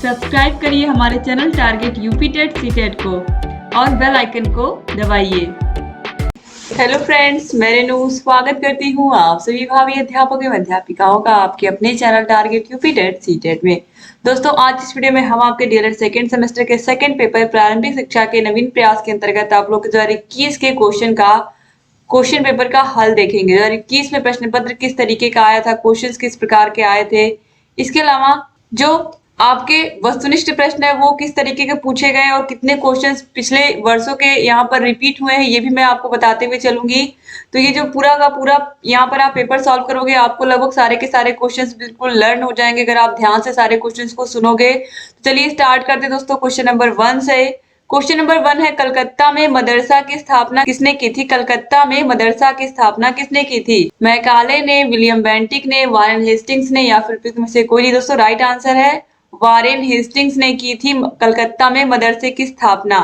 Subscribe करिए हमारे channel target UP TET CTET को और बेल आइकन को दबाइए। हेलो फ्रेंड्स, मैं रेनू स्वागत करती हूँ आप सभी भावी अध्यापकों एवं अध्यापिकाओं का आपके अपने channel target UP TET CTET में। दोस्तों, आज इस वीडियो में हम आपके डीएलएड सेकेंड सेमेस्टर के सेकेंड पेपर प्रारंभिक शिक्षा के नवीन प्रयास के अंतर्गत आप लोग 2021 के क्वेश्चन पेपर का हल देखेंगे। 2021 में प्रश्न पत्र किस तरीके का आया था, क्वेश्चंस किस प्रकार के आए थे, इसके अलावा जो आपके वस्तुनिष्ठ प्रश्न है वो किस तरीके के पूछे गए और कितने क्वेश्चंस पिछले वर्षों के यहाँ पर रिपीट हुए हैं, ये भी मैं आपको बताते हुए चलूंगी। तो ये जो पूरा का पूरा यहाँ पर आप पेपर सॉल्व करोगे, आपको लगभग सारे के सारे क्वेश्चंस बिल्कुल लर्न हो जाएंगे अगर आप ध्यान से सारे क्वेश्चंस को सुनोगे। तो चलिए स्टार्ट करते हैं दोस्तों क्वेश्चन नंबर 1 से। क्वेश्चन नंबर 1 है, कलकत्ता में मदरसा की स्थापना किसने की थी? कलकत्ता में मदरसा की स्थापना किसने की थी? मैकाले ने, विलियम बेंटिक ने, वारेन हेस्टिंग्स ने या फिर में से कोई नहीं। दोस्तों, राइट आंसर है वारेन हेस्टिंग्स ने की थी कलकत्ता में मदरसे की स्थापना।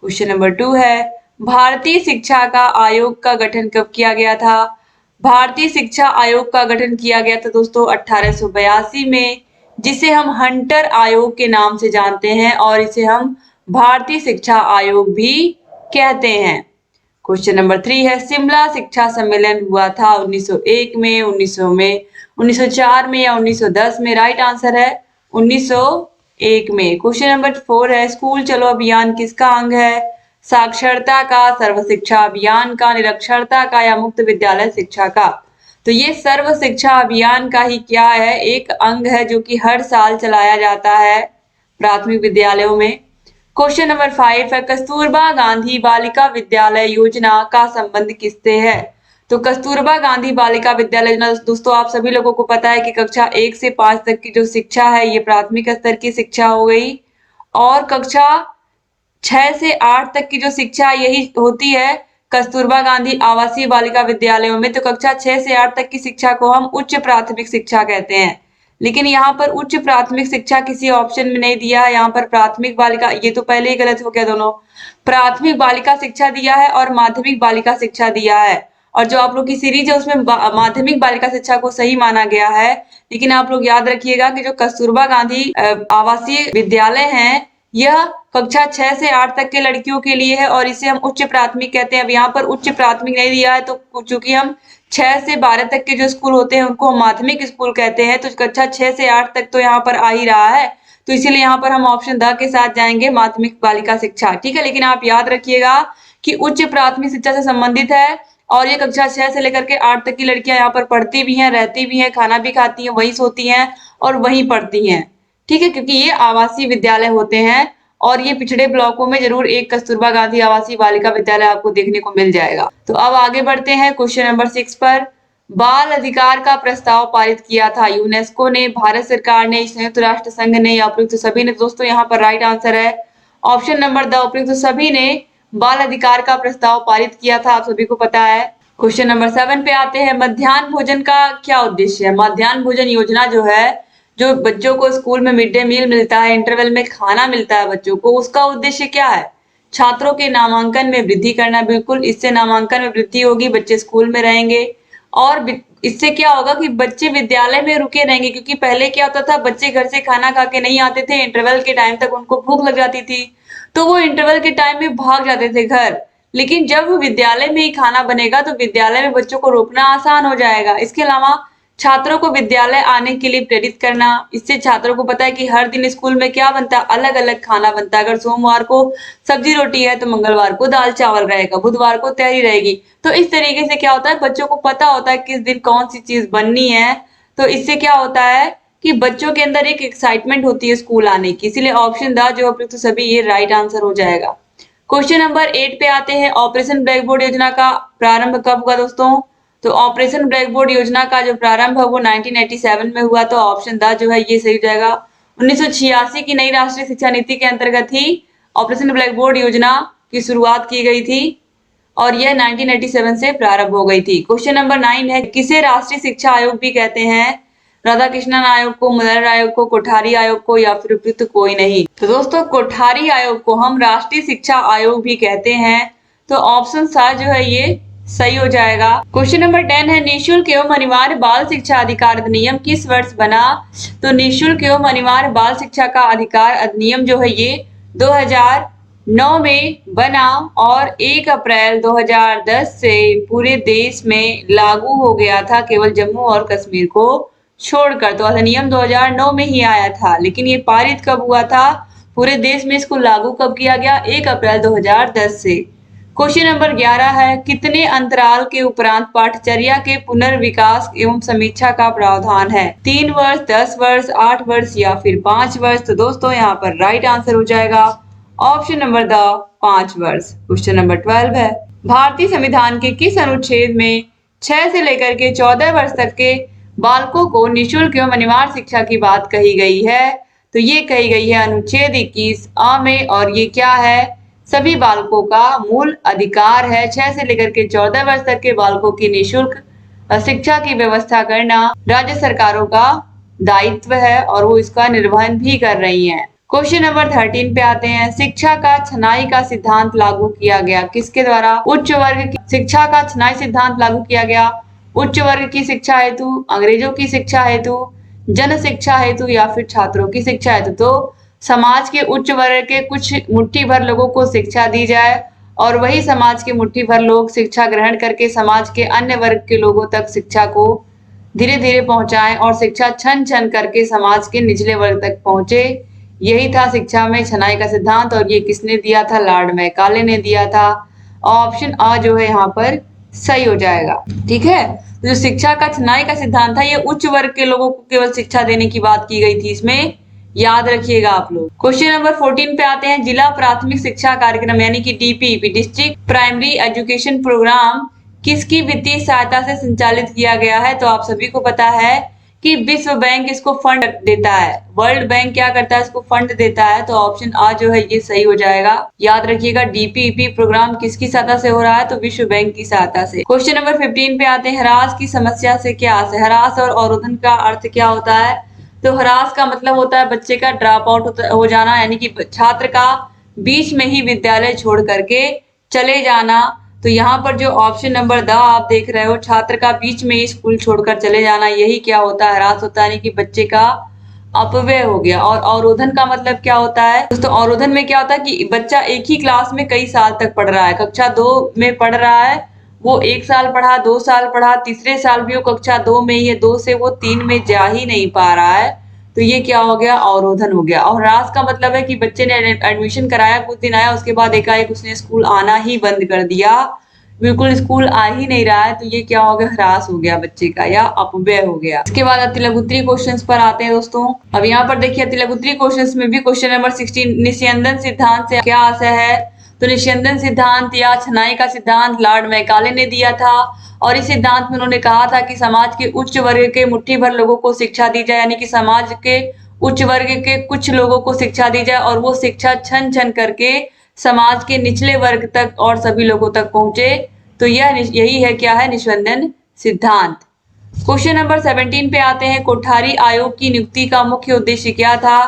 क्वेश्चन नंबर 2 है, भारतीय शिक्षा का आयोग का गठन कब किया गया था? भारतीय शिक्षा आयोग का गठन किया गया था दोस्तों 1882 में, जिसे हम हंटर आयोग के नाम से जानते हैं और इसे हम भारतीय शिक्षा आयोग भी कहते हैं। क्वेश्चन नंबर 3 है, शिमला शिक्षा सम्मेलन हुआ था 1901 में, 1900 में, 1904 में या 1910 में? राइट आंसर है 1901 में। क्वेश्चन नंबर 4 है, स्कूल चलो अभियान किसका अंग है? साक्षरता का, सर्व शिक्षा अभियान का, निरक्षरता का या मुक्त विद्यालय शिक्षा का? तो ये सर्व शिक्षा अभियान का ही क्या है, एक अंग है जो कि हर साल चलाया जाता है प्राथमिक विद्यालयों में। क्वेश्चन नंबर 5 है, कस्तूरबा गांधी बालिका विद्यालय योजना का संबंध किससे है? तो कस्तूरबा गांधी बालिका विद्यालय योजना दोस्तों आप सभी लोगों को पता है कि कक्षा 1 से 5 तक की जो शिक्षा है ये प्राथमिक स्तर की शिक्षा हो गई और कक्षा 6 से 8 तक की जो शिक्षा यही होती है कस्तूरबा गांधी आवासीय बालिका विद्यालयों में। तो कक्षा 6 से 8 तक की शिक्षा को हम उच्च प्राथमिक शिक्षा कहते हैं, लेकिन यहाँ पर उच्च प्राथमिक शिक्षा किसी ऑप्शन में नहीं दिया है। यहाँ पर प्राथमिक बालिका, ये तो पहले ही गलत हो गया, दोनों प्राथमिक बालिका शिक्षा दिया है और माध्यमिक बालिका शिक्षा दिया है। और जो आप लोग की सीरीज है उसमें माध्यमिक बालिका शिक्षा को सही माना गया है, लेकिन आप लोग याद रखिएगा कि जो कस्तूरबा गांधी आवासीय विद्यालय है यह कक्षा 6 से 8 तक के लड़कियों के लिए है और इसे हम उच्च प्राथमिक कहते हैं। अब यहाँ पर उच्च प्राथमिक नहीं दिया है तो चूंकि हम 6 से 12 तक के जो स्कूल होते हैं उनको हम माध्यमिक स्कूल कहते हैं, तो कक्षा 6 से 8 तक तो यहाँ पर आ ही रहा है, तो इसीलिए यहाँ पर हम ऑप्शन द के साथ जाएंगे माध्यमिक बालिका शिक्षा। ठीक है, लेकिन आप याद रखिएगा कि उच्च प्राथमिक शिक्षा से संबंधित है और ये कक्षा 6 से लेकर के 8 तक की लड़कियां यहाँ पर पढ़ती भी हैं, रहती भी हैं, खाना भी खाती हैं, वहीं सोती हैं और वहीं पढ़ती हैं। ठीक है, क्योंकि ये आवासीय विद्यालय होते हैं और ये पिछड़े ब्लॉकों में जरूर एक कस्तूरबा गांधी आवासीय बालिका विद्यालय आपको देखने को मिल जाएगा। तो अब आगे बढ़ते हैं क्वेश्चन नंबर 6 पर। बाल अधिकार का प्रस्ताव पारित किया था यूनेस्को ने, भारत सरकार ने, संयुक्त राष्ट्र संघ ने या उपयुक्त सभी ने? दोस्तों यहाँ पर राइट आंसर है ऑप्शन नंबर द, उपयुक्त सभी ने बाल अधिकार का प्रस्ताव पारित किया था, आप सभी को पता है। क्वेश्चन नंबर 7 पे आते हैं, मध्याह्न भोजन का क्या उद्देश्य है? मध्याह्न भोजन योजना जो है, जो बच्चों को स्कूल में मिड डे मील मिलता है, इंटरवल में खाना मिलता है बच्चों को, उसका उद्देश्य क्या है? छात्रों के नामांकन में वृद्धि करना। बिल्कुल, इससे नामांकन में वृद्धि होगी, बच्चे स्कूल में रहेंगे और इससे क्या होगा कि बच्चे विद्यालय में रुके रहेंगे, क्योंकि पहले क्या होता था बच्चे घर से खाना खा के नहीं आते थे, इंटरवल के टाइम तक उनको भूख लग जाती थी तो वो इंटरवल के टाइम में भाग जाते थे घर। लेकिन जब विद्यालय में ही खाना बनेगा तो विद्यालय में बच्चों को रोकना आसान हो जाएगा। इसके अलावा छात्रों को विद्यालय आने के लिए प्रेरित करना, इससे छात्रों को पता है कि हर दिन स्कूल में क्या बनता है, अलग अलग खाना बनता है। अगर सोमवार को सब्जी रोटी है तो मंगलवार को दाल चावल रहेगा, बुधवार को तहरी रहेगी। तो इस तरीके से क्या होता है बच्चों को पता होता है किस दिन कौन सी चीज बननी है। तो इससे क्या होता है कि बच्चों के अंदर एक एक्साइटमेंट होती है स्कूल आने की, इसीलिए ऑप्शन द जो उपयुक्त सभी ये राइट आंसर हो जाएगा। क्वेश्चन नंबर 8 पे आते हैं, ऑपरेशन ब्लैक बोर्ड योजना का प्रारंभ कब हुआ दोस्तों? तो ऑपरेशन ब्लैक बोर्ड योजना का जो प्रारंभ है वो 1987 में हुआ, तो ऑप्शन द जो है ये सही हो जाएगा। 1986 की नई राष्ट्रीय शिक्षा नीति के अंतर्गत ही ऑपरेशन ब्लैक बोर्ड योजना की शुरुआत की गई थी और यह 1987 से प्रारंभ हो गई थी। क्वेश्चन नंबर 9 है, किसे राष्ट्रीय शिक्षा आयोग भी कहते हैं? राधाकृष्णन आयोग को, मुनर आयोग को, कोठारी आयोग को या फिर उपयुक्त कोई नहीं? तो दोस्तों कोठारी आयोग को हम राष्ट्रीय शिक्षा आयोग भी कहते हैं, तो ऑप्शन सा जो है ये सही हो जाएगा। क्वेश्चन नंबर 10 है निःशुल्क एवं अनिवार्य बाल शिक्षा अधिकार अधिनियम किस वर्ष बना? तो निःशुल्क एवं अनिवार्य बाल शिक्षा का अधिकार अधिनियम जो है ये 2009 में बना और 1 अप्रैल 2010 से पूरे देश में लागू हो गया था, केवल जम्मू और कश्मीर को छोड़कर। तो अधिनियम 2009 में ही आया था, लेकिन ये पारित कब हुआ था? पूरे देश में इसको लागू कब किया गया? 1 अप्रैल 2010 से। क्वेश्चन नंबर 11 है कितने अंतराल के उपरांत पाठचर्या के पुनर्विकास एवं समीक्षा का प्रावधान है? 3 वर्ष, 10 वर्ष, 8 वर्ष या फिर 5 वर्ष? तो दोस्तों यहाँ पर राइट आंसर हो जाएगा ऑप्शन नंबर द 5 वर्ष। क्वेश्चन नंबर 12 है भारतीय संविधान के किस अनुच्छेद में 6 से लेकर के 14 वर्ष तक के बालकों को निःशुल्क एवं अनिवार्य शिक्षा की बात कही गई है? तो ये कही गई है अनुच्छेद 21 आ में, और ये क्या है? सभी बालकों का मूल अधिकार है। 6 से लेकर के 14 वर्ष तक के बालकों की निःशुल्क शिक्षा की व्यवस्था करना राज्य सरकारों का दायित्व है और वो इसका निर्वहन भी कर रही हैं। क्वेश्चन नंबर 13 पे आते हैं शिक्षा का छनाई का सिद्धांत लागू किया गया किसके द्वारा? उच्च वर्ग की शिक्षा का छनाई सिद्धांत लागू किया गया उच्च वर्ग की शिक्षा हेतु, अंग्रेजों की शिक्षा हेतु, जन शिक्षा हेतु या फिर छात्रों की शिक्षा हेतु। तो समाज के उच्च वर्ग के कुछ मुट्ठी भर लोगों को शिक्षा दी जाए और वही समाज के मुट्ठी भर लोग शिक्षा ग्रहण करके समाज के अन्य वर्ग के लोगों तक शिक्षा को धीरे धीरे पहुंचाएं और शिक्षा छन छन करके समाज के निचले वर्ग तक पहुंचे। यही था शिक्षा में छनाई का सिद्धांत और ये किसने दिया था? लॉर्ड मैकाले ने दिया था। ऑप्शन आ जो है यहाँ पर सही हो जाएगा। ठीक है, जो शिक्षा का छनाई का सिद्धांत था ये उच्च वर्ग के लोगों को केवल शिक्षा देने की बात की गई थी, इसमें याद रखिएगा आप लोग। क्वेश्चन नंबर 14 पे आते हैं जिला प्राथमिक शिक्षा कार्यक्रम यानी कि DPEP district primary education programme किसकी वित्तीय सहायता से संचालित किया गया है? तो आप सभी को पता है कि विश्व बैंक इसको फंड देता है, वर्ल्ड बैंक क्या करता है? इसको फंड देता है। तो ऑप्शन आ जो है ये सही हो जाएगा। याद रखिएगा डीपीईपी प्रोग्राम किसकी सहायता से हो रहा है? तो विश्व बैंक की सहायता से। क्वेश्चन नंबर 15 पे आते हैं हरास की समस्या से क्या? हरास और अवरोधन का अर्थ क्या होता है? तो हरास का मतलब होता है बच्चे का ड्रॉप आउट हो जाना, यानी कि छात्र का बीच में ही विद्यालय छोड़ करके चले जाना। तो यहाँ पर जो ऑप्शन नंबर द आप देख रहे हो छात्र का बीच में ही स्कूल छोड़कर चले जाना, यही क्या होता है? हरास होता है, यानी कि बच्चे का अपव्यय हो गया। और अवरोधन का मतलब क्या होता है दोस्तों? अवरोधन में क्या होता है कि बच्चा एक ही क्लास में कई साल तक पढ़ रहा है, कक्षा 2 में पढ़ रहा है, वो 1 साल पढ़ा, 2 साल पढ़ा, तीसरे साल भी वो कक्षा 2 में ही है, 2 से वो 3 में जा ही नहीं पा रहा है। तो ये क्या हो गया? अवरोधन हो गया। और हरास का मतलब है कि बच्चे ने एडमिशन कराया, कुछ दिन आया, उसके बाद एकाएक उसने स्कूल आना ही बंद कर दिया, बिल्कुल स्कूल आ ही नहीं रहा है। तो ये क्या हो गया? हरास हो गया बच्चे का या अपव्यय हो गया। इसके बाद तिलक-उत्तरी क्वेश्चंस पर आते हैं दोस्तों। अब यहाँ पर देखिए तिलक-उत्तरी क्वेश्चंस में भी क्वेश्चन नंबर 16 निस्यंदन सिद्धांत से क्या आशय है? तो निस्यंदन सिद्धांत या छनाई का सिद्धांत लॉर्ड मैकाले ने दिया था और इस सिद्धांत में उन्होंने कहा था कि समाज के उच्च वर्ग के मुट्ठी भर लोगों को शिक्षा दी जाए, यानी कि समाज के उच्च वर्ग के कुछ लोगों को शिक्षा दी जाए और वो शिक्षा छन छन करके समाज के निचले वर्ग तक और सभी लोगों तक पहुंचे। तो यही है क्या है? निस्यंदन सिद्धांत। क्वेश्चन नंबर 17 पे आते हैं कोठारी आयोग की नियुक्ति का मुख्य उद्देश्य क्या था?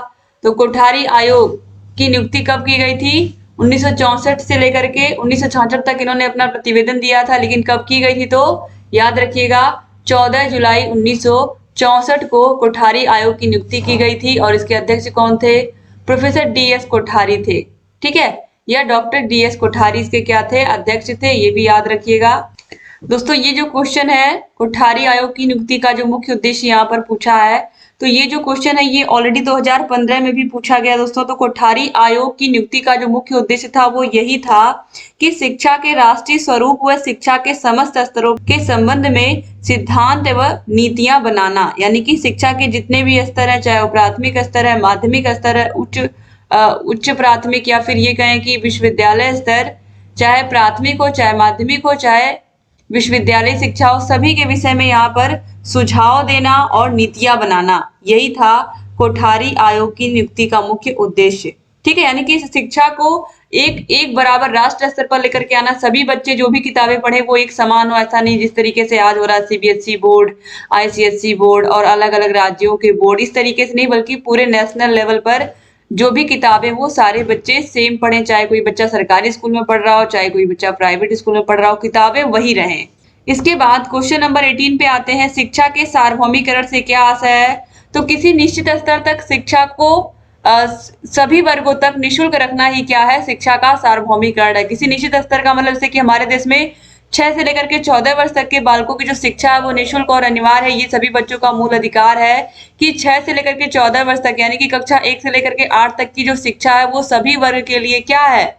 तो कोठारी आयोग की नियुक्ति कब की गई थी? 1964 से लेकर के 1966 तक इन्होंने अपना प्रतिवेदन दिया था, लेकिन कब की गई थी? तो याद रखिएगा 14 जुलाई 1964 को कोठारी आयोग की नियुक्ति की गई थी और इसके अध्यक्ष कौन थे? प्रोफेसर डीएस कोठारी थे। ठीक है, या डॉक्टर डीएस कोठारी इसके क्या थे? अध्यक्ष थे, ये भी याद रखिएगा। दोस्तों ये जो क्वेश्चन है कोठारी आयोग की नियुक्ति का जो मुख्य उद्देश्य यहाँ पर पूछा है, तो ये जो क्वेश्चन है ये ऑलरेडी 2015 में भी पूछा गया दोस्तों। तो कोठारी आयोग की नियुक्ति का जो मुख्य उद्देश्य था वो यही था कि शिक्षा के राष्ट्रीय स्वरूप व शिक्षा के समस्त स्तरों के संबंध में सिद्धांत एवं नीतियां बनाना, यानी कि शिक्षा के जितने भी स्तर है, चाहे वो प्राथमिक स्तर है, माध्यमिक स्तर है, उच्च प्राथमिक या फिर ये कहें कि विश्वविद्यालय स्तर, चाहे प्राथमिक हो, चाहे माध्यमिक हो, चाहे विश्वविद्यालय शिक्षा हो, सभी के विषय में यहाँ पर सुझाव देना और नीतियां बनाना, यही था कोठारी आयोग की नियुक्ति का मुख्य उद्देश्य। ठीक है, यानी कि शिक्षा को एक बराबर राष्ट्र स्तर पर लेकर के आना, सभी बच्चे जो भी किताबें पढ़े वो एक समान हो, ऐसा नहीं जिस तरीके से आज हो रहा है सीबीएसई बोर्ड, आईसीएसई बोर्ड और अलग अलग राज्यों के बोर्ड, इस तरीके से नहीं, बल्कि पूरे नेशनल लेवल पर जो भी किताबें वो सारे बच्चे सेम पढ़ें, चाहे कोई बच्चा सरकारी स्कूल में पढ़ रहा हो, चाहे कोई बच्चा प्राइवेट स्कूल में पढ़ रहा हो, किताबें वही रहें। इसके बाद क्वेश्चन नंबर 18 पे आते हैं, शिक्षा के सार्वभौमिकरण से क्या आशय है? तो किसी निश्चित स्तर तक शिक्षा को सभी वर्गों तक निःशुल्क रखना ही क्या है? शिक्षा का सार्वभौमिकरण है। किसी निश्चित स्तर का मतलब जैसे कि हमारे देश में 6 से लेकर के 14 वर्ष तक के बालकों की जो शिक्षा है वो निःशुल्क और अनिवार्य है। ये सभी बच्चों का मूल अधिकार है कि 6 से लेकर के 14 वर्ष तक यानी कि कक्षा 1 से लेकर के 8 तक की जो शिक्षा है वो सभी वर्ग के लिए क्या है?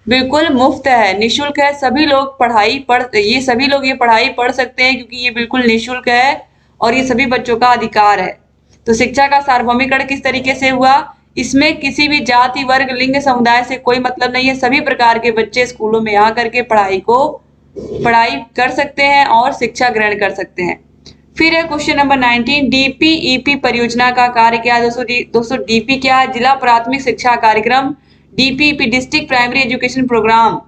बिल्कुल मुफ्त है, निःशुल्क है। सभी लोग ये पढ़ाई पढ़ सकते हैं क्योंकि ये बिल्कुल निःशुल्क है और ये सभी बच्चों का अधिकार है। तो शिक्षा का सार्वभौमिकरण किस तरीके से हुआ? इसमें किसी भी जाति, वर्ग, लिंग, समुदाय से कोई मतलब नहीं है। सभी प्रकार के बच्चे स्कूलों में आ करके पढ़ाई कर सकते हैं और शिक्षा ग्रहण कर सकते हैं। फिर है क्वेश्चन नंबर 19, डीपीईपी परियोजना का कार्य क्या है? दोस्तों डीपी क्या है? जिला प्राथमिक शिक्षा कार्यक्रम। DPEP district primary education programme.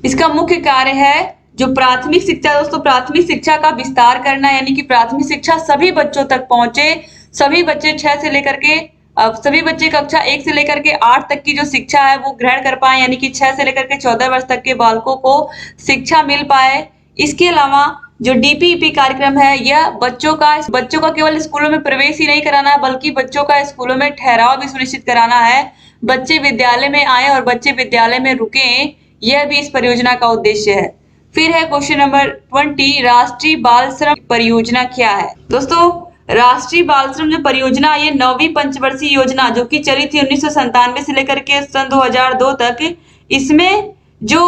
इसका मुख्य कार्य है जो प्राथमिक शिक्षा, दोस्तों प्राथमिक शिक्षा का विस्तार करना, यानी कि प्राथमिक शिक्षा सभी बच्चों तक पहुंचे। सभी बच्चे सभी बच्चे कक्षा 1 से लेकर के 8 तक की जो शिक्षा है वो ग्रहण कर पाए, यानी कि 6 से लेकर के 14 वर्ष तक के बालकों को शिक्षा मिल पाए। इसके अलावा जो डीपीईपी कार्यक्रम है यह बच्चों का केवल स्कूलों में प्रवेश ही नहीं कराना है बल्कि बच्चों का स्कूलों में ठहराव भी सुनिश्चित कराना है। बच्चे विद्यालय में आए और बच्चे विद्यालय में रुकें, यह भी इस परियोजना का उद्देश्य है। फिर है क्वेश्चन नंबर 20, राष्ट्रीय बाल श्रम परियोजना क्या है? दोस्तों राष्ट्रीय बाल श्रम जो परियोजना, ये 9वीं पंचवर्षीय योजना जो कि चली थी 1997 से लेकर के सन 2002 तक। इसमें जो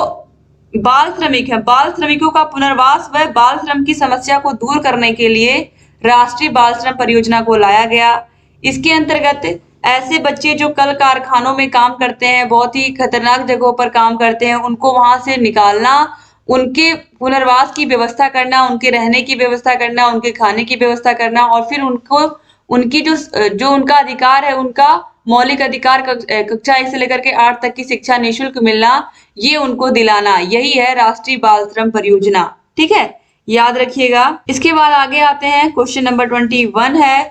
बाल श्रमिक है, बाल श्रमिकों का पुनर्वास व बाल श्रम की समस्या को दूर करने के लिए राष्ट्रीय बाल श्रम परियोजना को लाया गया। इसके अंतर्गत ऐसे बच्चे जो कल कारखानों में काम करते हैं, बहुत ही खतरनाक जगहों पर काम करते हैं, उनको वहां से निकालना, उनके पुनर्वास की व्यवस्था करना, उनके रहने की व्यवस्था करना, उनके खाने की व्यवस्था करना और फिर उनकी जो उनका अधिकार है, उनका मौलिक अधिकार कक्षा 1 से लेकर के 8 तक की शिक्षा निःशुल्क मिलना, ये उनको दिलाना, यही है राष्ट्रीय बाल श्रम परियोजना। ठीक है, याद रखिएगा। इसके बाद आगे आते हैं, क्वेश्चन नंबर 21 है,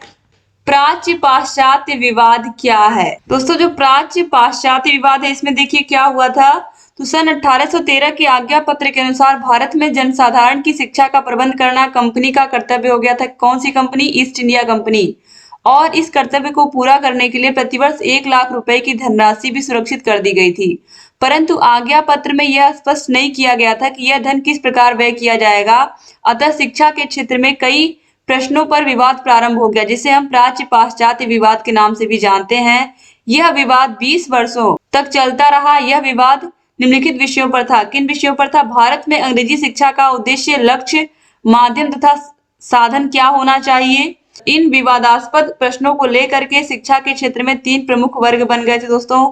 प्राच्य पाश्चात्य विवाद क्या है? दोस्तों जो प्राच्य पाश्चात्य विवाद है, इसमें देखिए क्या हुआ था। तो सन 1813 के आज्ञा पत्र के अनुसार भारत में जनसाधारण की शिक्षा का प्रबंध करना कंपनी का कर्तव्य हो गया था। कौन सी कंपनी? East India company. और इस कर्तव्य को पूरा करने के लिए प्रतिवर्ष 1 लाख रुपए की धनराशि भी सुरक्षित कर दी गई थी। परंतु आज्ञा पत्र में यह स्पष्ट नहीं किया गया था कि यह धन किस प्रकार व्यय किया जाएगा। अतः शिक्षा के क्षेत्र में कई प्रश्नों पर विवाद प्रारंभ हो गया, जिसे हम प्राच्य पाश्चात्य विवाद के नाम से भी जानते हैं। यह विवाद 20 वर्षों तक चलता रहा। यह विवाद निम्नलिखित विषयों पर था। किन विषयों पर था? भारत में अंग्रेजी शिक्षा का उद्देश्य, लक्ष्य, माध्यम तथा साधन क्या होना चाहिए। इन विवादास्पद प्रश्नों को लेकर के शिक्षा के क्षेत्र में 3 प्रमुख वर्ग बन गए थे दोस्तों,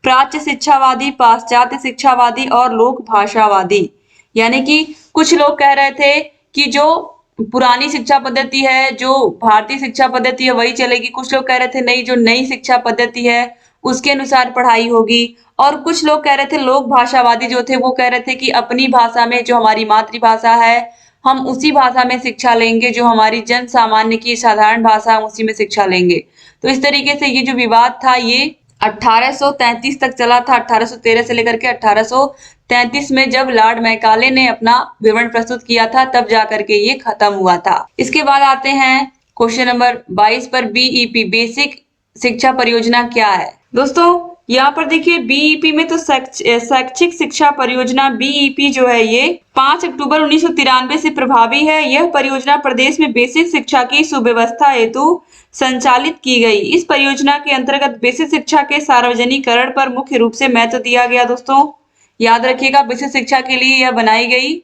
प्राच्य शिक्षावादी, पाश्चात्य शिक्षावादी और लोक भाषावादी। यानी कि कुछ लोग कह रहे थे कि जो पुरानी शिक्षा पद्धति है, जो भारतीय शिक्षा पद्धति है वही चलेगी। कुछ लोग कह रहे थे नहीं, जो नई शिक्षा पद्धति है उसके अनुसार पढ़ाई होगी। और कुछ लोग कह रहे थे, लोक भाषावादी जो थे वो कह रहे थे कि अपनी भाषा में, जो हमारी मातृभाषा है, हम उसी भाषा में शिक्षा लेंगे, जो हमारी जन सामान्य की साधारण भाषा है उसी में शिक्षा लेंगे। तो इस तरीके से ये जो विवाद था ये 1833 तक चला था। 1813 से लेकर के 1833 में जब लॉर्ड मैकाले ने अपना विवरण प्रस्तुत किया था तब जाकर के ये खत्म हुआ था। इसके बाद आते हैं क्वेश्चन नंबर 22 पर, बीईपी बेसिक शिक्षा परियोजना क्या है? दोस्तों यहाँ पर देखिए बीईपी में तो शैक्षिक शिक्षा परियोजना बीईपी जो है ये 5 अक्टूबर 1993 से प्रभावी है। यह परियोजना प्रदेश में बेसिक शिक्षा की सुव्यवस्था हेतु संचालित की गई। इस परियोजना के अंतर्गत बेसिक शिक्षा के सार्वजनिकरण पर मुख्य रूप से महत्व दिया गया। दोस्तों याद रखिएगा, बेसिक शिक्षा के लिए यह बनाई गई।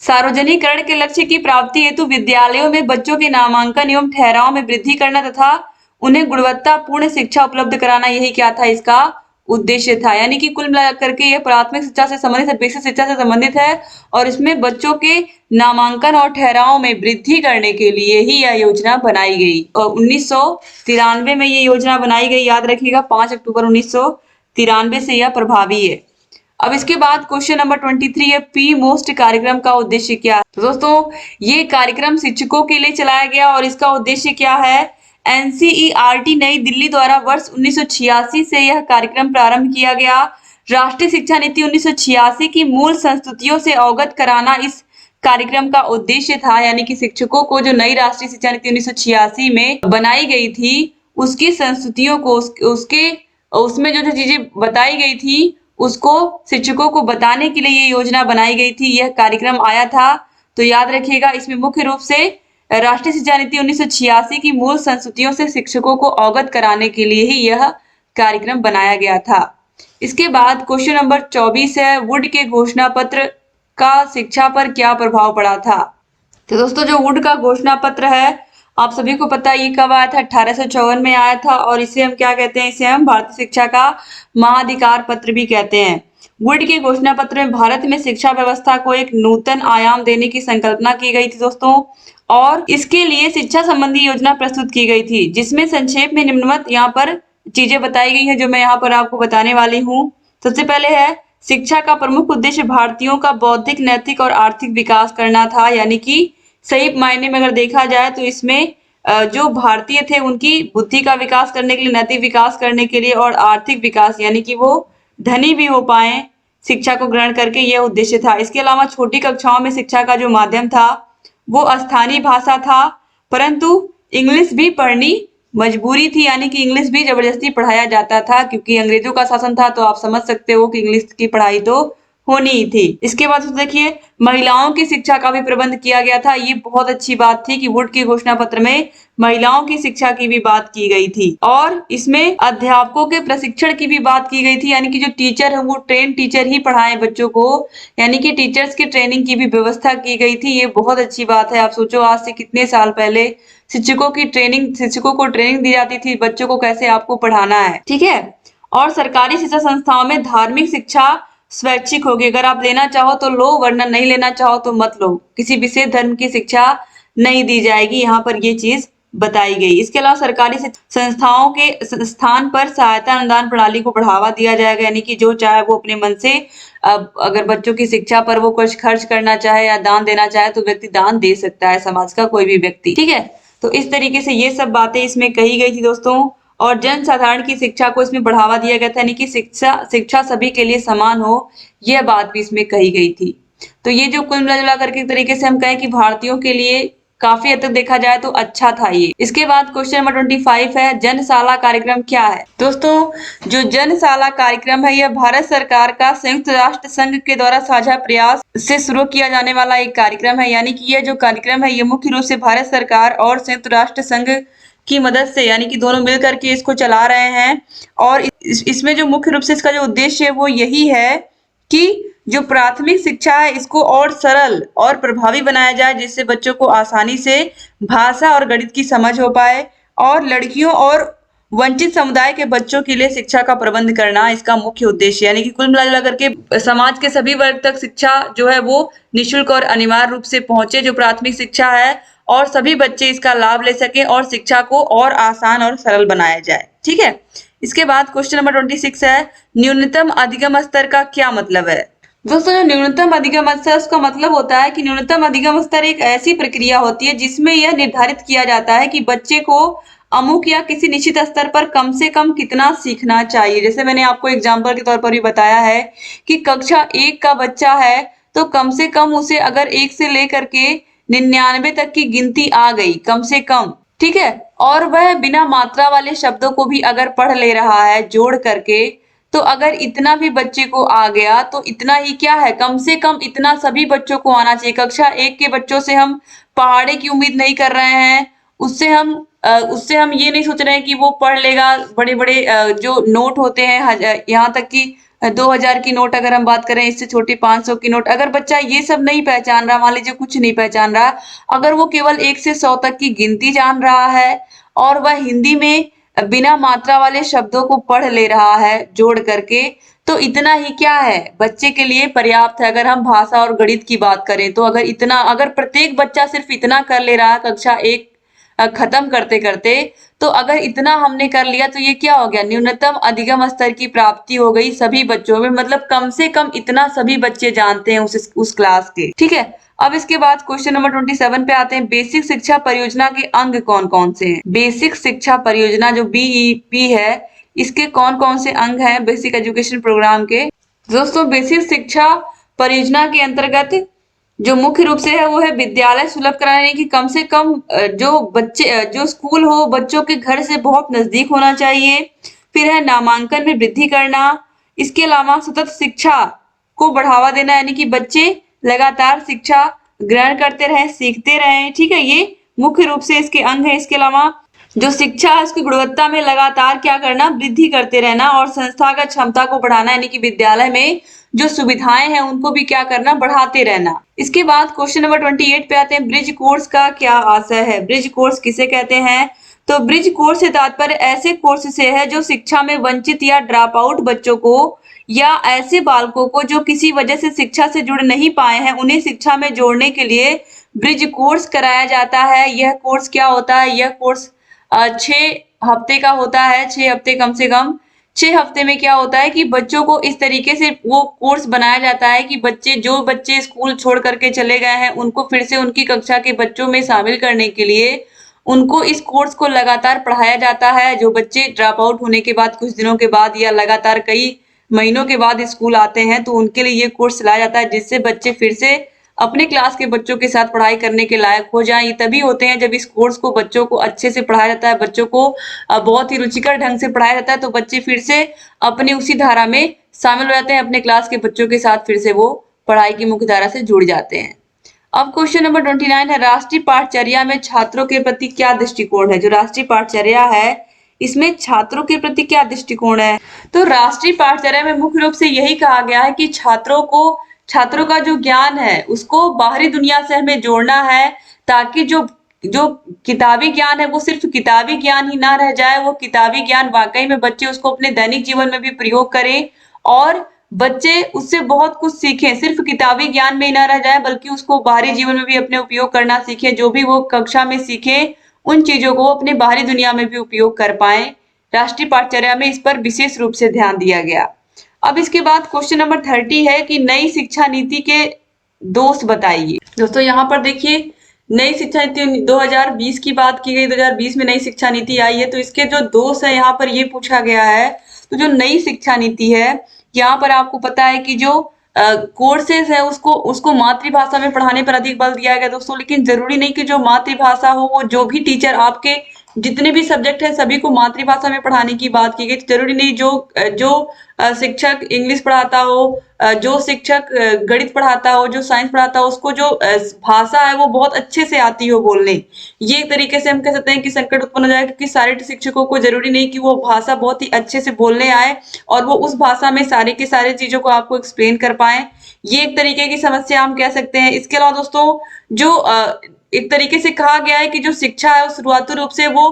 सार्वजनिकरण के लक्ष्य की प्राप्ति हेतु विद्यालयों में बच्चों के नामांकन एवं ठहराव में वृद्धि करना तथा उन्हें गुणवत्तापूर्ण शिक्षा उपलब्ध कराना, यही क्या था इसका उद्देश्य था। यानी कि कुल मिलाकर के यह प्राथमिक शिक्षा से संबंधित है, बेसिक शिक्षा से संबंधित है और इसमें बच्चों के नामांकन और ठहराव में वृद्धि करने के लिए ही यह योजना बनाई गई। और 1993 में ये योजना बनाई गई, याद रखिएगा 5 अक्टूबर 1993 से यह प्रभावी है। अब इसके बाद क्वेश्चन नंबर 23 है, पी मोस्ट कार्यक्रम का उद्देश्य क्या है? तो दोस्तों ये कार्यक्रम शिक्षकों के लिए चलाया गया और इसका उद्देश्य क्या है? एनसीईआरटी नई दिल्ली द्वारा वर्ष 1986 से यह कार्यक्रम प्रारंभ किया गया। राष्ट्रीय शिक्षा नीति 1986 की मूल संस्तुतियों से अवगत कराना इस कार्यक्रम का उद्देश्य था, यानी कि शिक्षकों को जो नई राष्ट्रीय शिक्षा नीति 1986 में बनाई गई थी उसकी संस्तुतियों को उसके उसमें जो चीजें बताई गई थी उसको शिक्षकों को बताने के लिए ये योजना बनाई गई थी, यह कार्यक्रम आया था। तो याद रखिएगा, इसमें मुख्य रूप से राष्ट्रीय शिक्षा नीति 1986 की मूल संस्तुतियों से शिक्षकों को अवगत कराने के लिए ही यह कार्यक्रम बनाया गया था। इसके बाद क्वेश्चन नंबर 24 है, वुड के घोषणा पत्र का शिक्षा पर क्या प्रभाव पड़ा था। तो दोस्तों जो वुड का घोषणा पत्र है आप सभी को पता है ये कब आया था, 1854 में आया था और इसे हम क्या कहते हैं, इसे हम भारतीय शिक्षा का महाधिकार पत्र भी कहते हैं। वुड के घोषणा पत्र में भारत में शिक्षा व्यवस्था को एक नूतन आयाम देने की संकल्पना की गई थी दोस्तों, और इसके लिए शिक्षा संबंधी योजना प्रस्तुत की गई थी, जिसमें संक्षेप में निम्नवत यहाँ पर चीजें बताई गई हैं जो मैं यहाँ पर आपको बताने वाली हूँ। सबसे पहले है, शिक्षा का प्रमुख उद्देश्य भारतीयों का बौद्धिक, नैतिक और आर्थिक विकास करना था, यानी कि सही मायने में अगर देखा जाए तो इसमें जो भारतीय थे उनकी बुद्धि का विकास करने के लिए, नैतिक विकास करने के लिए और आर्थिक विकास यानी कि वो धनी भी हो पाए शिक्षा को ग्रहण करके, यह उद्देश्य था। इसके अलावा छोटी कक्षाओं में शिक्षा का जो माध्यम था वो स्थानीय भाषा था, परंतु इंग्लिश भी पढ़नी मजबूरी थी, यानी कि इंग्लिश भी जबरदस्ती पढ़ाया जाता था क्योंकि अंग्रेजों का शासन था, तो आप समझ सकते हो कि इंग्लिश की पढ़ाई तो होनी ही थी। इसके बाद देखिए, महिलाओं की शिक्षा का भी प्रबंध किया गया था। ये बहुत अच्छी बात थी कि वुड के घोषणा पत्र में महिलाओं की शिक्षा की भी बात की गई थी और इसमें अध्यापकों के प्रशिक्षण की भी बात की गई थी, यानी कि जो टीचर है वो ट्रेन टीचर ही पढ़ाएं बच्चों को, यानी कि टीचर्स की ट्रेनिंग की भी व्यवस्था की गई थी। ये बहुत अच्छी बात है। आप सोचो आज से कितने साल पहले शिक्षकों को ट्रेनिंग दी जाती थी बच्चों को कैसे आपको पढ़ाना है, ठीक है। और सरकारी शिक्षा संस्थाओं में धार्मिक शिक्षा स्वैच्छिक होगी, अगर आप लेना चाहो तो लो, वरना नहीं लेना चाहो तो मत लो। किसी विशेष धर्म की शिक्षा नहीं दी जाएगी, यहाँ पर ये चीज बताई गई। इसके अलावा सरकारी संस्थाओं के स्थान पर सहायता अनुदान प्रणाली को बढ़ावा दिया जाएगा, यानी कि जो चाहे वो अपने मन से अगर बच्चों की शिक्षा पर वो कुछ खर्च करना चाहे या दान देना चाहे तो व्यक्ति दान दे सकता है, समाज का कोई भी व्यक्ति, ठीक है। तो इस तरीके से ये सब बातें इसमें कही गई थी दोस्तों। और जन साधारण की शिक्षा को इसमें बढ़ावा दिया गया था, यानी कि शिक्षा सभी के लिए समान हो, यह बात भी इसमें कही गई थी। तो ये जो कुल मिला करके तरीके से हम कहें कि भारतीयों के लिए काफी हद तक देखा जाए तो अच्छा था ये। इसके बाद क्वेश्चन नंबर 25 है, जनशाला कार्यक्रम क्या है। दोस्तों जो जनशाला कार्यक्रम है यह भारत सरकार का संयुक्त राष्ट्र संघ के द्वारा साझा प्रयास से शुरू किया जाने वाला एक कार्यक्रम है, यानी कि यह जो कार्यक्रम है ये मुख्य रूप से भारत सरकार और संयुक्त राष्ट्र संघ की मदद से, यानी कि दोनों मिलकर के इसको चला रहे हैं। और इसमें जो मुख्य रूप से इसका जो उद्देश्य है वो यही है कि जो प्राथमिक शिक्षा है इसको और सरल और प्रभावी बनाया जाए, जिससे बच्चों को आसानी से भाषा और गणित की समझ हो पाए, और लड़कियों और वंचित समुदाय के बच्चों के लिए शिक्षा का प्रबंध करना इसका मुख्य उद्देश्य, यानी कि कुल मिला करके समाज के सभी वर्ग तक शिक्षा जो है वो निःशुल्क और अनिवार्य रूप से पहुंचे, जो प्राथमिक शिक्षा है, और सभी बच्चे इसका लाभ ले सके और शिक्षा को और आसान और सरल बनाया जाए, ठीक है। इसके बाद क्वेश्चन नंबर 26 है, न्यूनतम अधिगम स्तर का क्या मतलब है। दोस्तों जो न्यूनतम अधिगम स्तर उसका मतलब होता है कि न्यूनतम अधिगम स्तर एक ऐसी प्रक्रिया होती है जिसमें यह निर्धारित किया जाता है कि बच्चे को अमुक या किसी निश्चित स्तर पर कम से कम कितना सीखना चाहिए। जैसे मैंने आपको एग्जाम्पल के तौर पर भी बताया है कि कक्षा 1 का बच्चा है तो कम से कम उसे अगर 1 से लेकर के 99 तक की गिनती आ गई कम से कम, ठीक है, और वह बिना मात्रा वाले शब्दों को भी अगर पढ़ ले रहा है जोड़ करके, तो अगर इतना भी बच्चे को आ गया तो इतना ही क्या है, कम से कम इतना सभी बच्चों को आना चाहिए। कक्षा 1 के बच्चों से हम पहाड़े की उम्मीद नहीं कर रहे हैं, उससे हम ये नहीं सोच रहे हैं कि वो पढ़ लेगा। बड़े बड़े जो नोट होते हैं, यहाँ तक कि 2000 की नोट अगर हम बात करें, इससे छोटी 500 की नोट, अगर बच्चा ये सब नहीं पहचान रहा, मान लीजिए कुछ नहीं पहचान रहा, अगर वो केवल 1 से 100 तक की गिनती जान रहा है और वह हिंदी में बिना मात्रा वाले शब्दों को पढ़ ले रहा है जोड़ करके, तो इतना ही क्या है, बच्चे के लिए पर्याप्त है। अगर हम भाषा और गणित की बात करें तो अगर प्रत्येक बच्चा सिर्फ इतना कर ले रहा है कक्षा 1 खत्म करते करते। तो अगर इतना हमने कर लिया तो ये क्या हो गया, न्यूनतम अधिगम स्तर की प्राप्ति हो गई सभी बच्चों में, मतलब कम से कम इतना सभी बच्चे जानते हैं उस क्लास के। ठीक है, अब इसके बाद क्वेश्चन नंबर 27 पे आते हैं। बेसिक शिक्षा परियोजना के अंग कौन कौन से हैं? बेसिक शिक्षा परियोजना जो BEP है, इसके कौन कौन से अंग हैं बेसिक एजुकेशन प्रोग्राम के? दोस्तों, बेसिक शिक्षा परियोजना के अंतर्गत जो मुख्य रूप से है वो है विद्यालय सुलभ कराने की, कम से कम जो बच्चे जो स्कूल हो बच्चों के घर से बहुत नजदीक होना चाहिए। फिर है नामांकन में वृद्धि करना। इसके अलावा सतत शिक्षा को बढ़ावा देना, यानी कि बच्चे लगातार शिक्षा ग्रहण करते रहें, सीखते रहें। ठीक है, ये मुख्य रूप से इसके अंग है। इसके अलावा जो शिक्षा है उसकी गुणवत्ता में लगातार क्या करना, वृद्धि करते रहना और संस्थागत क्षमता को बढ़ाना, यानी कि विद्यालय में जो सुविधाएं हैं उनको भी क्या करना, बढ़ाते रहना। इसके बाद क्वेश्चन नंबर 28 पे आते हैं। ब्रिज कोर्स का क्या आशय है? ब्रिज कोर्स किसे कहते हैं? तो ब्रिज कोर्स से तात्पर्य ऐसे कोर्स से है जो शिक्षा में वंचित या ड्रॉप आउट बच्चों को या ऐसे बालकों को जो किसी वजह से शिक्षा से जुड़ नहीं पाए हैं उन्हें शिक्षा में जोड़ने के लिए ब्रिज कोर्स कराया जाता है। यह कोर्स क्या होता है? यह कोर्स 6 हफ्ते का होता है। 6 हफ्ते, कम से कम 6 हफ्ते में क्या होता है कि बच्चों को इस तरीके से वो कोर्स बनाया जाता है कि जो बच्चे स्कूल छोड़ करके चले गए हैं उनको फिर से उनकी कक्षा के बच्चों में शामिल करने के लिए उनको इस कोर्स को लगातार पढ़ाया जाता है। जो बच्चे ड्रॉप आउट होने के बाद कुछ दिनों के बाद या लगातार कई महीनों के बाद स्कूल आते हैं तो उनके लिए ये कोर्स चलाया जाता है, जिससे बच्चे फिर से अपने क्लास के बच्चों के साथ पढ़ाई करने के लायक हो जाएं। ये तभी होते हैं जब इस कोर्स को बच्चों को अच्छे से पढ़ाया जाता है, बच्चों को बहुत ही रुचिकर ढंग से पढ़ाया जाता है, तो बच्चे फिर से अपनी उसी धारा में शामिल हो जाते हैं, अपने क्लास के बच्चों के साथ फिर से वो पढ़ाई की मुख्य धारा से जुड़ जाते हैं। अब क्वेश्चन नंबर 29 है। राष्ट्रीय पाठचर्या में छात्रों के प्रति क्या दृष्टिकोण है? जो राष्ट्रीय पाठचर्या है इसमें छात्रों के प्रति क्या दृष्टिकोण है? तो राष्ट्रीय पाठचर्या में मुख्य रूप से यही कहा गया है कि छात्रों का जो ज्ञान है उसको बाहरी दुनिया से हमें जोड़ना है, ताकि जो जो किताबी ज्ञान है वो सिर्फ किताबी ज्ञान ही ना रह जाए, वो किताबी ज्ञान वाकई में बच्चे उसको अपने दैनिक जीवन में भी प्रयोग करें और बच्चे उससे बहुत कुछ सीखें, सिर्फ किताबी ज्ञान में ही ना रह जाए बल्कि उसको बाहरी जीवन में भी अपने उपयोग करना सीखें। जो भी वो कक्षा में सीखे उन चीजों को अपने बाहरी दुनिया में भी उपयोग कर पाए। राष्ट्रीय पाठचर्या में इस पर विशेष रूप से ध्यान दिया गया। अब इसके बाद क्वेश्चन नंबर 30 है कि नई शिक्षा नीति के दोष बताइए। दोस्तों, यहाँ पर देखिए नई शिक्षा नीति 2020 की बात की गई, 2020 में नई शिक्षा नीति आई है, तो इसके जो दोष है यहाँ पर ये पूछा गया है। तो जो नई शिक्षा नीति है यहाँ पर आपको पता है कि जो कोर्सेज है उसको मातृभाषा में पढ़ाने पर अधिक बल दिया गया दोस्तों, लेकिन जरूरी नहीं कि जो मातृभाषा हो वो जो भी टीचर आपके जितने भी सब्जेक्ट है सभी को मातृभाषा में पढ़ाने की बात की गई। जरूरी नहीं जो शिक्षक इंग्लिश पढ़ाता हो, जो शिक्षक गणित पढ़ाता हो, जो साइंस पढ़ाता हो, उसको जो भाषा है वो बहुत अच्छे से आती हो बोलने। ये एक तरीके से हम कह सकते हैं कि संकट उत्पन्न हो जाए, क्योंकि सारे शिक्षकों को जरूरी नहीं कि वो भाषा बहुत ही अच्छे से बोलने आए और वो उस भाषा में सारे की सारी चीजों को आपको एक्सप्लेन कर पाए। ये एक तरीके की समस्या हम कह सकते हैं। इसके अलावा दोस्तों जो एक तरीके से कहा गया है कि जो शिक्षा है वो शुरुआती रूप से वो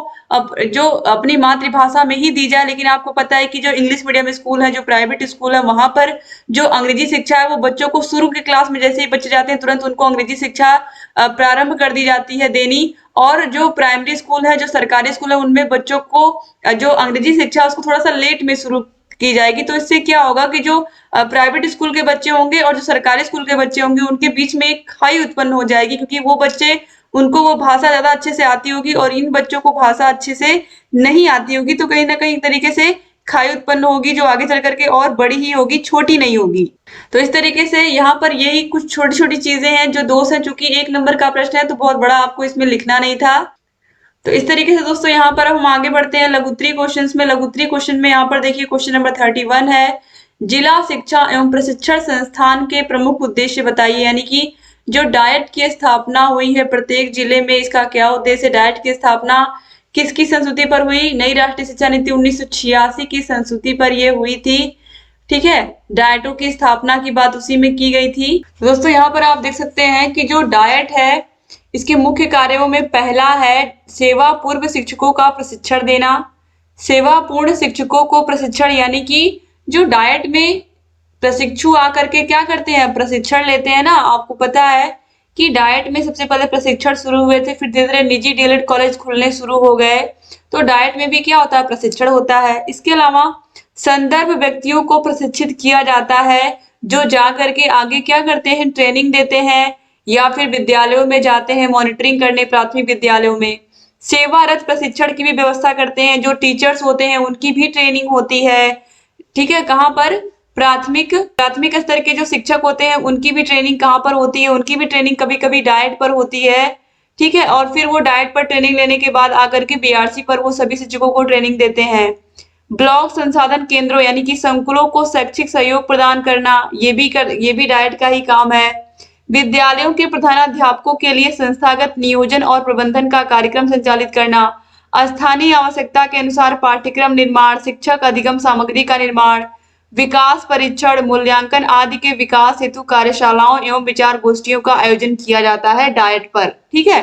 जो अपनी मातृभाषा में ही दी जाए, लेकिन आपको पता है कि जो इंग्लिश मीडियम स्कूल है, जो प्राइवेट स्कूल है, वहां पर जो अंग्रेजी शिक्षा है वो बच्चों को शुरू के क्लास में जैसे ही बच्चे जाते हैं तुरंत उनको अंग्रेजी शिक्षा प्रारंभ कर दी जाती है देनी। और जो प्राइमरी स्कूल है, जो सरकारी स्कूल है, उनमें बच्चों को जो अंग्रेजी शिक्षा उसको थोड़ा सा लेट में शुरू की जाएगी। तो इससे क्या होगा कि जो प्राइवेट स्कूल के बच्चे होंगे और जो सरकारी स्कूल के बच्चे होंगे उनके बीच में एक खाई उत्पन्न हो जाएगी, क्योंकि वो बच्चे उनको वो भाषा ज्यादा अच्छे से आती होगी और इन बच्चों को भाषा अच्छे से नहीं आती होगी। तो कहीं ना कहीं तरीके से खाई उत्पन्न होगी जो आगे चल करके और बड़ी ही होगी, छोटी नहीं होगी। तो इस तरीके से यहाँ पर यही कुछ छोटी छोटी चीजें हैं जो दोष है। चूंकि 1 नंबर का प्रश्न है तो बहुत बड़ा आपको इसमें लिखना नहीं था। तो इस तरीके से दोस्तों यहाँ पर हम आगे बढ़ते हैं लघुत्तरी क्वेश्चन में। लघुत्तरी क्वेश्चन में यहाँ पर देखिए क्वेश्चन नंबर 31 है। जिला शिक्षा एवं प्रशिक्षण संस्थान के प्रमुख उद्देश्य बताइए, यानी कि जो डाइट की स्थापना हुई है प्रत्येक जिले में, इसका क्या उद्देश्य है? डाइट की स्थापना किसकी संस्तुति पर हुई? नई राष्ट्रीय शिक्षा नीति 1986 की संस्तुति पर यह हुई थी। ठीक है, डाइटों की स्थापना की बात उसी में की गई थी। दोस्तों यहाँ पर आप देख सकते हैं कि जो डाइट है इसके मुख्य कार्यों में पहला है सेवा पूर्व शिक्षकों का प्रशिक्षण देना। सेवा पूर्ण शिक्षकों को प्रशिक्षण, यानी कि जो डाइट में प्रशिक्षु आकर के क्या करते हैं, प्रशिक्षण लेते हैं ना। आपको पता है कि डाइट में सबसे पहले प्रशिक्षण शुरू हुए थे, फिर धीरे-धीरे निजी डीएलएड कॉलेज खुलने शुरू हो गए। तो डाइट में भी क्या होता है, प्रशिक्षण होता है। इसके अलावा संदर्भ व्यक्तियों को प्रशिक्षित किया जाता है, जो जा करके आगे क्या करते हैं, ट्रेनिंग देते हैं या फिर विद्यालयों में जाते हैं मॉनिटरिंग करने, प्राथमिक विद्यालयों में। सेवारत प्रशिक्षण की भी व्यवस्था करते हैं, जो टीचर्स होते हैं उनकी भी ट्रेनिंग होती है। ठीक है, कहाँ पर, प्राथमिक प्राथमिक स्तर के जो शिक्षक होते हैं उनकी भी ट्रेनिंग कहाँ पर होती है, उनकी भी ट्रेनिंग कभी-कभी डाइट पर होती है। ठीक है, और फिर वो डाइट पर ट्रेनिंग लेने के बाद आकर के बीआरसी पर वो सभी शिक्षकों को ट्रेनिंग देते हैं। ब्लॉक संसाधन केंद्रों यानी कि संकुलों को शैक्षिक सहयोग प्रदान करना, ये भी डाइट का ही काम है। विद्यालयों के प्रधानाध्यापकों के लिए संस्थागत नियोजन और प्रबंधन का कार्यक्रम संचालित करना, स्थानीय आवश्यकता के अनुसार पाठ्यक्रम निर्माण, शिक्षक अधिगम सामग्री का निर्माण, विकास परीक्षण, मूल्यांकन आदि के विकास हेतु कार्यशालाओं एवं विचार गोष्ठियों का आयोजन किया जाता है डाइट पर। ठीक है,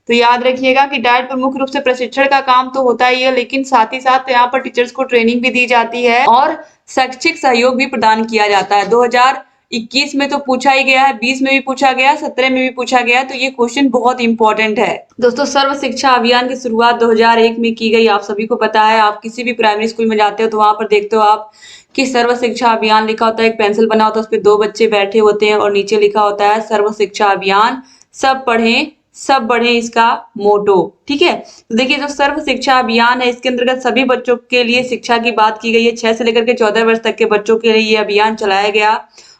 तो याद रखिएगा कि डाइट पर मुख्य रूप से प्रशिक्षण का काम तो होता ही है, लेकिन साथ ही साथ यहाँ पर टीचर्स को ट्रेनिंग भी दी जाती है और शैक्षिक सहयोग भी प्रदान किया जाता है। 2021 में तो पूछा ही गया है, 20 में भी पूछा गया, 17 में भी पूछा गया, तो ये क्वेश्चन बहुत इंपॉर्टेंट है। दोस्तों, सर्व शिक्षा अभियान की शुरुआत 2001 में की गई, आप सभी को पता है। आप किसी भी प्राइमरी स्कूल में जाते हो तो वहां पर देखते हो आप कि सर्व शिक्षा अभियान लिखा होता है, एक पेंसिल बना होता है, उस पर 2 बच्चे बैठे होते हैं और नीचे लिखा होता है सर्व शिक्षा अभियान, सब पढ़ें सब बढ़े, इसका मोटो। ठीक है, तो देखिए जो सर्व शिक्षा अभियान है इसके अंतर्गत सभी बच्चों के लिए शिक्षा की बात की गई है। 6 से लेकर के 14 वर्ष तक के बच्चों के लिए ये अभियान चलाया गया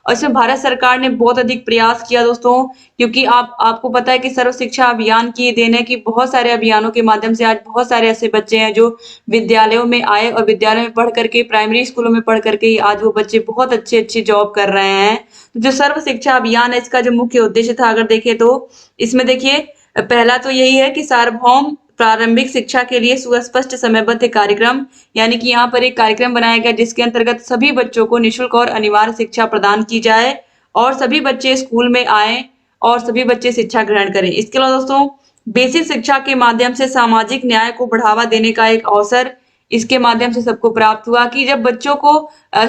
और इसमें भारत सरकार ने बहुत अधिक प्रयास किया दोस्तों, क्योंकि आपको पता है कि सर्व शिक्षा अभियान की देन है कि बहुत सारे अभियानों के माध्यम से आज बहुत सारे ऐसे बच्चे हैं जो विद्यालयों में आए और विद्यालयों में पढ़ करके, प्राइमरी स्कूलों में पढ़ करके आज वो बच्चे बहुत अच्छी जॉब कर रहे हैं। तो जो सर्व शिक्षा अभियान है इसका जो मुख्य उद्देश्य था, अगर देखें तो इसमें देखिए पहला तो यही है कि सार्वभौम प्रारंभिक शिक्षा के लिए सुस्पष्ट समयबद्ध कार्यक्रम, यानी कि यहाँ पर एक कार्यक्रम बनाया गया जिसके अंतर्गत सभी बच्चों को निःशुल्क और अनिवार्य शिक्षा प्रदान की जाए और सभी बच्चे स्कूल में आए और सभी बच्चे शिक्षा ग्रहण करें। इसके अलावा दोस्तों बेसिक शिक्षा के माध्यम से सामाजिक न्याय को बढ़ावा देने का एक अवसर इसके माध्यम से सबको प्राप्त हुआ कि जब बच्चों को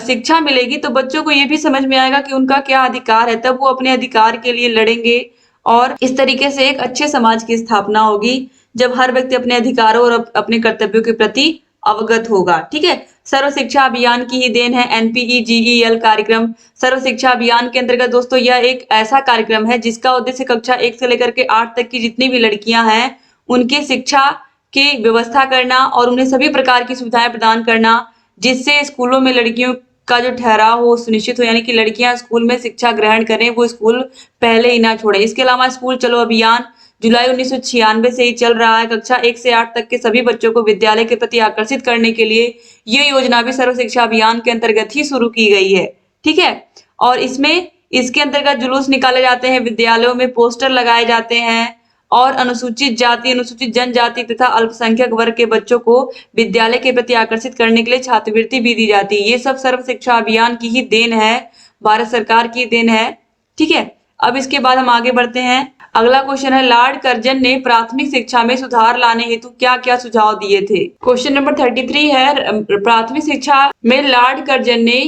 शिक्षा मिलेगी तो बच्चों को ये भी समझ में आएगा कि उनका क्या अधिकार है, तब वो अपने अधिकार के लिए लड़ेंगे और इस तरीके से एक अच्छे समाज की स्थापना होगी जब हर व्यक्ति अपने अधिकारों और अपने कर्तव्यों के प्रति अवगत होगा। ठीक है, सर्व शिक्षा अभियान की ही देन है NPEGEL कार्यक्रम। सर्व शिक्षा अभियान के अंतर्गत दोस्तों यह एक ऐसा कार्यक्रम है जिसका उद्देश्य कक्षा 1 से लेकर के 8 तक की जितनी भी लड़कियां हैं उनकी शिक्षा की व्यवस्था करना और उन्हें सभी प्रकार की सुविधाएं प्रदान करना, जिससे स्कूलों में लड़कियों का जो ठहराव हो सुनिश्चित हो, यानी कि लड़कियां स्कूल में शिक्षा ग्रहण करें, वो स्कूल पहले ही ना छोड़े। इसके अलावा स्कूल चलो अभियान जुलाई 1996 से ही चल रहा है। कक्षा 1 से 8 तक के सभी बच्चों को विद्यालय के प्रति आकर्षित करने के लिए ये योजना भी सर्व शिक्षा अभियान के अंतर्गत ही शुरू की गई है। ठीक है, और इसके अंतर्गत जुलूस निकाले जाते हैं, विद्यालयों में पोस्टर लगाए जाते हैं और अनुसूचित जाति, अनुसूचित जनजाति तथा अल्पसंख्यक वर्ग के बच्चों को विद्यालय के प्रति आकर्षित करने के लिए छात्रवृत्ति भी दी जाती है। ये सब सर्व शिक्षा अभियान की ही देन है, भारत सरकार की देन है। ठीक है, अब इसके बाद हम आगे बढ़ते हैं। अगला क्वेश्चन है, लॉर्ड कर्जन ने प्राथमिक शिक्षा में सुधार लाने हेतु क्या क्या सुझाव दिए थे। क्वेश्चन नंबर 33 है, प्राथमिक शिक्षा में लॉर्ड कर्जन ने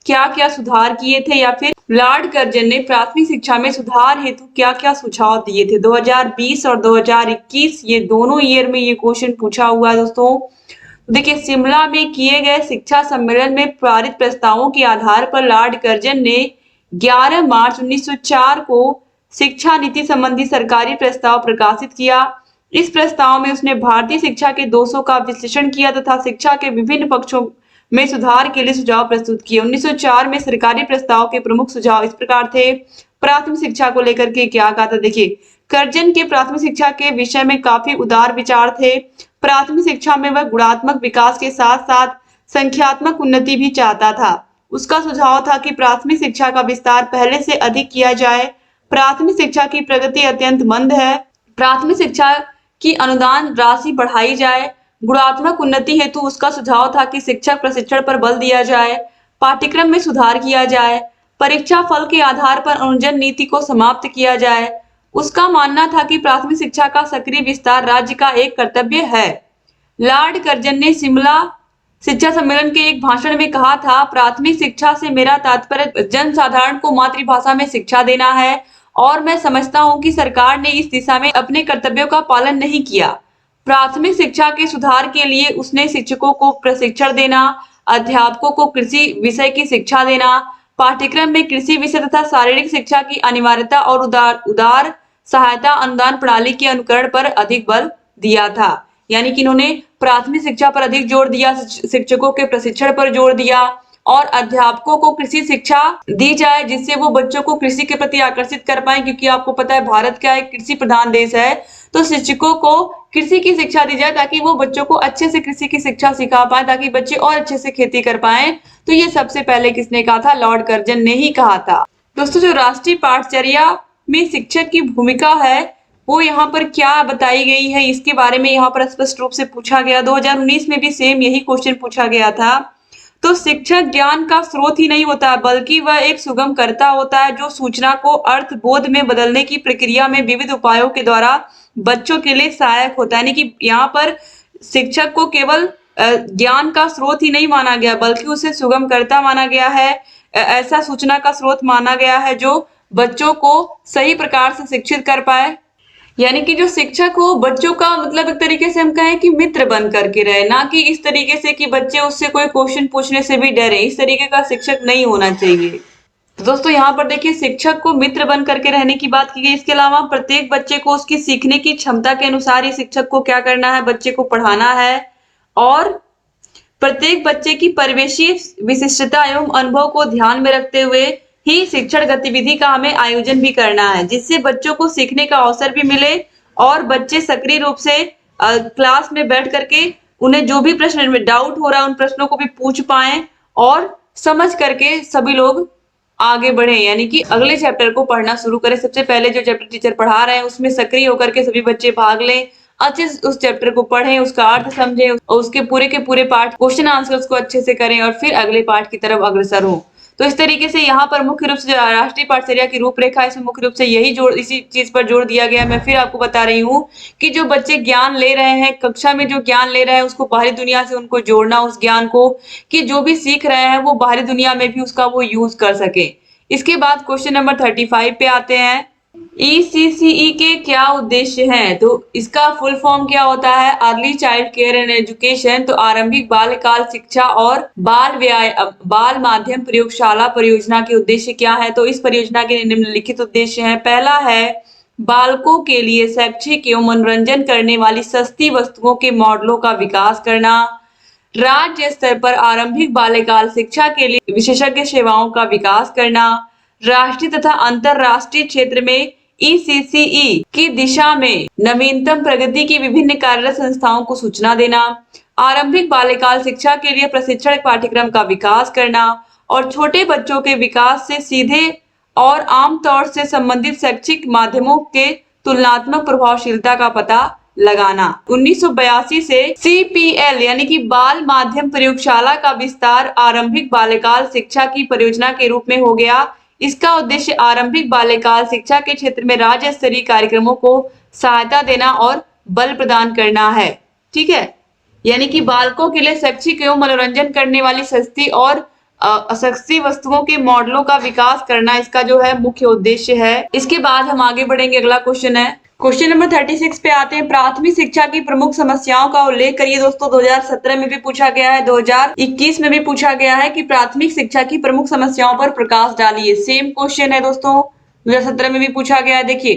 क्या क्या सुधार किए थे, या फिर लॉर्ड कर्जन ने प्राथमिक शिक्षा में सुधार हेतु क्या क्या सुझाव दिए थे। 2020 और 2021 ये दोनों ईयर में ये क्वेश्चन पूछा हुआ है दोस्तों। देखिए शिमला में किए गए शिक्षा सम्मेलन में पारित प्रस्तावों के आधार पर लॉर्ड कर्जन ने 11 मार्च 1904 को शिक्षा नीति संबंधी सरकारी प्रस्ताव प्रकाशित किया। इस प्रस्ताव में उसने भारतीय शिक्षा के दोषों का विश्लेषण किया तथा शिक्षा के विभिन्न पक्षों में सुधार के लिए सुझाव प्रस्तुत किए। 1904 में सरकारी प्रस्ताव के प्रमुख सुझाव इस प्रकार थे। प्राथमिक शिक्षा को लेकर के क्या कहा था, देखिए कर्जन के प्राथमिक शिक्षा के विषय में काफी उदार विचार थे। प्राथमिक शिक्षा में वह गुणात्मक विकास के साथ साथ संख्यात्मक उन्नति भी चाहता था। उसका सुझाव था कि प्राथमिक शिक्षा का विस्तार पहले से अधिक किया जाए। प्राथमिक शिक्षा की प्रगति अत्यंत मंद है। प्राथमिक शिक्षा की अनुदान राशि बढ़ाई जाए। गुणात्मक उन्नति हेतु उसका सुझाव था कि शिक्षक प्रशिक्षण पर बल दिया जाए, पाठ्यक्रम में सुधार किया जाए, परीक्षा फल के आधार पर अनुजन नीति को समाप्त किया जाए। उसका मानना था कि प्राथमिक शिक्षा का सक्रिय विस्तार राज्य का एक कर्तव्य है। लॉर्ड कर्जन ने शिमला शिक्षा सम्मेलन के एक भाषण में कहा था, प्राथमिक शिक्षा से मेरा तात्पर्य जनसाधारण को मातृभाषा में शिक्षा देना है और मैं समझता हूँ कि सरकार ने इस दिशा में अपने कर्तव्यों का पालन नहीं किया। प्राथमिक शिक्षा के सुधार के लिए उसने शिक्षकों को प्रशिक्षण देना, अध्यापकों को कृषि विषय की शिक्षा देना, पाठ्यक्रम में कृषि विषय तथा शारीरिक शिक्षा की अनिवार्यता और उदार उदार सहायता अनुदान प्रणाली के अनुकरण पर अधिक बल दिया था। यानी कि इन्होंने प्राथमिक शिक्षा पर अधिक जोर दिया, शिक्षकों के प्रशिक्षण पर जोर दिया और अध्यापकों को कृषि शिक्षा दी जाए जिससे वो बच्चों को कृषि के प्रति आकर्षित कर पाए, क्योंकि आपको पता है भारत क्या एक कृषि प्रधान देश है। तो शिक्षकों को कृषि की शिक्षा दी जाए ताकि वो बच्चों को अच्छे से कृषि की शिक्षा सिखा पाए, ताकि बच्चे और अच्छे से खेती कर पाए। तो ये सबसे पहले किसने कहा था? लॉर्ड कर्जन ने ही कहा था। दोस्तों, जो राष्ट्रीय पाठचर्या में शिक्षक की भूमिका है वो यहाँ पर क्या बताई गई है, इसके बारे में यहाँ पर स्पष्ट रूप से पूछा गया। 2019 में भी सेम यही क्वेश्चन पूछा गया था। तो शिक्षक ज्ञान का स्रोत ही नहीं होता बल्कि वह एक सुगम कर्ता होता है जो सूचना को अर्थ बोध में बदलने की प्रक्रिया में विविध उपायों के द्वारा बच्चों के लिए सहायक होता है। यानी कि यहाँ पर शिक्षक को केवल ज्ञान का स्रोत ही नहीं माना गया बल्कि उसे सुगम कर्ता माना गया है, ऐसा सूचना का स्रोत माना गया है जो बच्चों को सही प्रकार से शिक्षित कर पाए। यानी कि जो शिक्षक हो बच्चों का मतलब एक तरीके से हम कहें कि मित्र बन करके रहे, ना कि इस तरीके से कि बच्चे उससे कोई क्वेश्चन पूछने से भी डरे। इस तरीके का शिक्षक नहीं होना चाहिए। तो दोस्तों यहाँ पर देखिए शिक्षक को मित्र बन करके रहने की बात की गई। इसके अलावा प्रत्येक बच्चे को उसकी सीखने की क्षमता के अनुसार ही शिक्षक को क्या करना है? बच्चे को पढ़ाना है और प्रत्येक बच्चे की परिवेशीय विशिष्टता एवं अनुभव को ध्यान में रखते हुए ही शिक्षण गतिविधि का हमें आयोजन भी करना है जिससे बच्चों को सीखने का अवसर भी मिले और बच्चे सक्रिय रूप से क्लास में बैठ करके उन्हें जो भी प्रश्न में डाउट हो रहा है उन प्रश्नों को भी पूछ पाए और समझ करके सभी लोग आगे बढ़े, यानी कि अगले चैप्टर को पढ़ना शुरू करें। सबसे पहले जो चैप्टर टीचर पढ़ा रहे हैं उसमें सक्रिय होकर के सभी बच्चे भाग लें, अच्छे से उस चैप्टर को पढ़ें, उसका अर्थ समझें और उसके पूरे के पूरे पाठ क्वेश्चन आंसर्स को अच्छे से करें और फिर अगले पाठ की तरफ अग्रसर हो। तो इस तरीके से यहाँ पर मुख्य रूप से राष्ट्रीय पाठचर्या की रूपरेखा इसमें मुख्य रूप से यही जोड़ इसी चीज पर जोर दिया गया है। मैं फिर आपको बता रही हूँ कि जो बच्चे ज्ञान ले रहे हैं कक्षा में, जो ज्ञान ले रहे हैं उसको बाहरी दुनिया से उनको जोड़ना, उस ज्ञान को कि जो भी सीख रहे हैं वो बाहरी दुनिया में भी उसका वो यूज कर सके। इसके बाद क्वेश्चन नंबर 35 पे आते हैं। ECCE के क्या उद्देश्य हैं? तो इसका फुल फॉर्म क्या होता है? Early child care and education. तो आरंभिक बाल्यकाल शिक्षा और बाल माध्यम प्रयोगशाला परियोजना के उद्देश्य क्या है? तो इस परियोजना के निम्नलिखित उद्देश्य हैं। पहला है बालकों के लिए शैक्षिक एवं मनोरंजन करने वाली सस्ती वस्तुओं के मॉडलों का विकास करना, राज्य स्तर पर आरंभिक बाल्यकाल शिक्षा के लिए विशेषज्ञ सेवाओं का विकास करना, राष्ट्रीय तथा अंतरराष्ट्रीय क्षेत्र में ECCE की दिशा में नवीनतम प्रगति की विभिन्न कार्यरत संस्थाओं को सूचना देना, आरंभिक बाल्यकाल शिक्षा के लिए प्रशिक्षण पाठ्यक्रम का विकास करना और छोटे बच्चों के विकास से सीधे और आमतौर से संबंधित शैक्षिक माध्यमों के तुलनात्मक प्रभावशीलता का पता लगाना। 1982 से CPL यानी कि बाल माध्यम प्रयोगशाला का विस्तार आरंभिक बाल्यकाल शिक्षा की परियोजना के रूप में हो गया। इसका उद्देश्य आरंभिक बाल्यकाल शिक्षा के क्षेत्र में राज्य स्तरीय कार्यक्रमों को सहायता देना और बल प्रदान करना है। ठीक है, यानी कि बालकों के लिए शैक्षिक एवं मनोरंजन करने वाली सस्ती और सस्ती वस्तुओं के मॉडलों का विकास करना इसका जो है मुख्य उद्देश्य है। इसके बाद हम आगे बढ़ेंगे। अगला क्वेश्चन है क्वेश्चन नंबर 36 पे आते हैं। प्राथमिक शिक्षा की प्रमुख समस्याओं का उल्लेख करिए। दोस्तों 2017 में भी पूछा गया है, 2021 में भी पूछा गया है कि प्राथमिक शिक्षा की प्रमुख समस्याओं पर प्रकाश डालिए। सेम क्वेश्चन है दोस्तों, 2017 में भी पूछा गया है। देखिए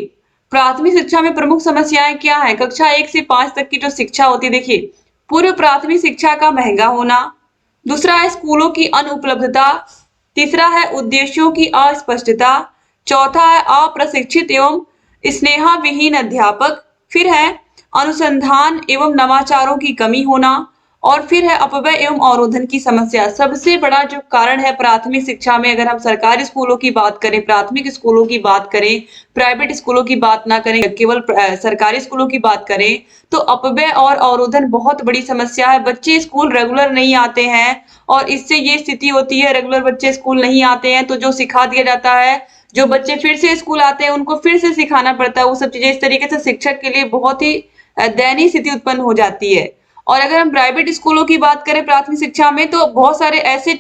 प्राथमिक शिक्षा में प्रमुख समस्याएं क्या है? कक्षा 1 से 5 तक की जो शिक्षा होती है, देखिए पूर्व प्राथमिक शिक्षा का महंगा होना, दूसरा है स्कूलों की अनुपलब्धता, तीसरा है उद्देश्यों की अस्पष्टता, चौथा है अप्रशिक्षित एवं स्नेहा विहीन अध्यापक, फिर है अनुसंधान एवं नवाचारों की कमी होना और फिर है अपव्यय एवं अवरोधन की समस्या। सबसे बड़ा जो कारण है प्राथमिक शिक्षा में, अगर हम सरकारी स्कूलों की बात करें, प्राथमिक स्कूलों की बात करें, प्राइवेट स्कूलों की बात ना करें, केवल सरकारी स्कूलों की बात करें, तो अपव्यय और अवरोधन बहुत बड़ी समस्या है। बच्चे स्कूल रेगुलर नहीं आते हैं और इससे ये स्थिति होती है, रेगुलर बच्चे स्कूल नहीं आते हैं तो जो सिखा दिया जाता है, जो बच्चे फिर से स्कूल आते हैं उनको फिर से सिखाना पड़ता है वो सब चीजें। इस तरीके से शिक्षक के लिए बहुत ही दयनीय स्थिति उत्पन्न हो जाती है और अगर हम प्राइवेट स्कूलों की बात करें प्राथमिक शिक्षा में, तो बहुत सारे ऐसे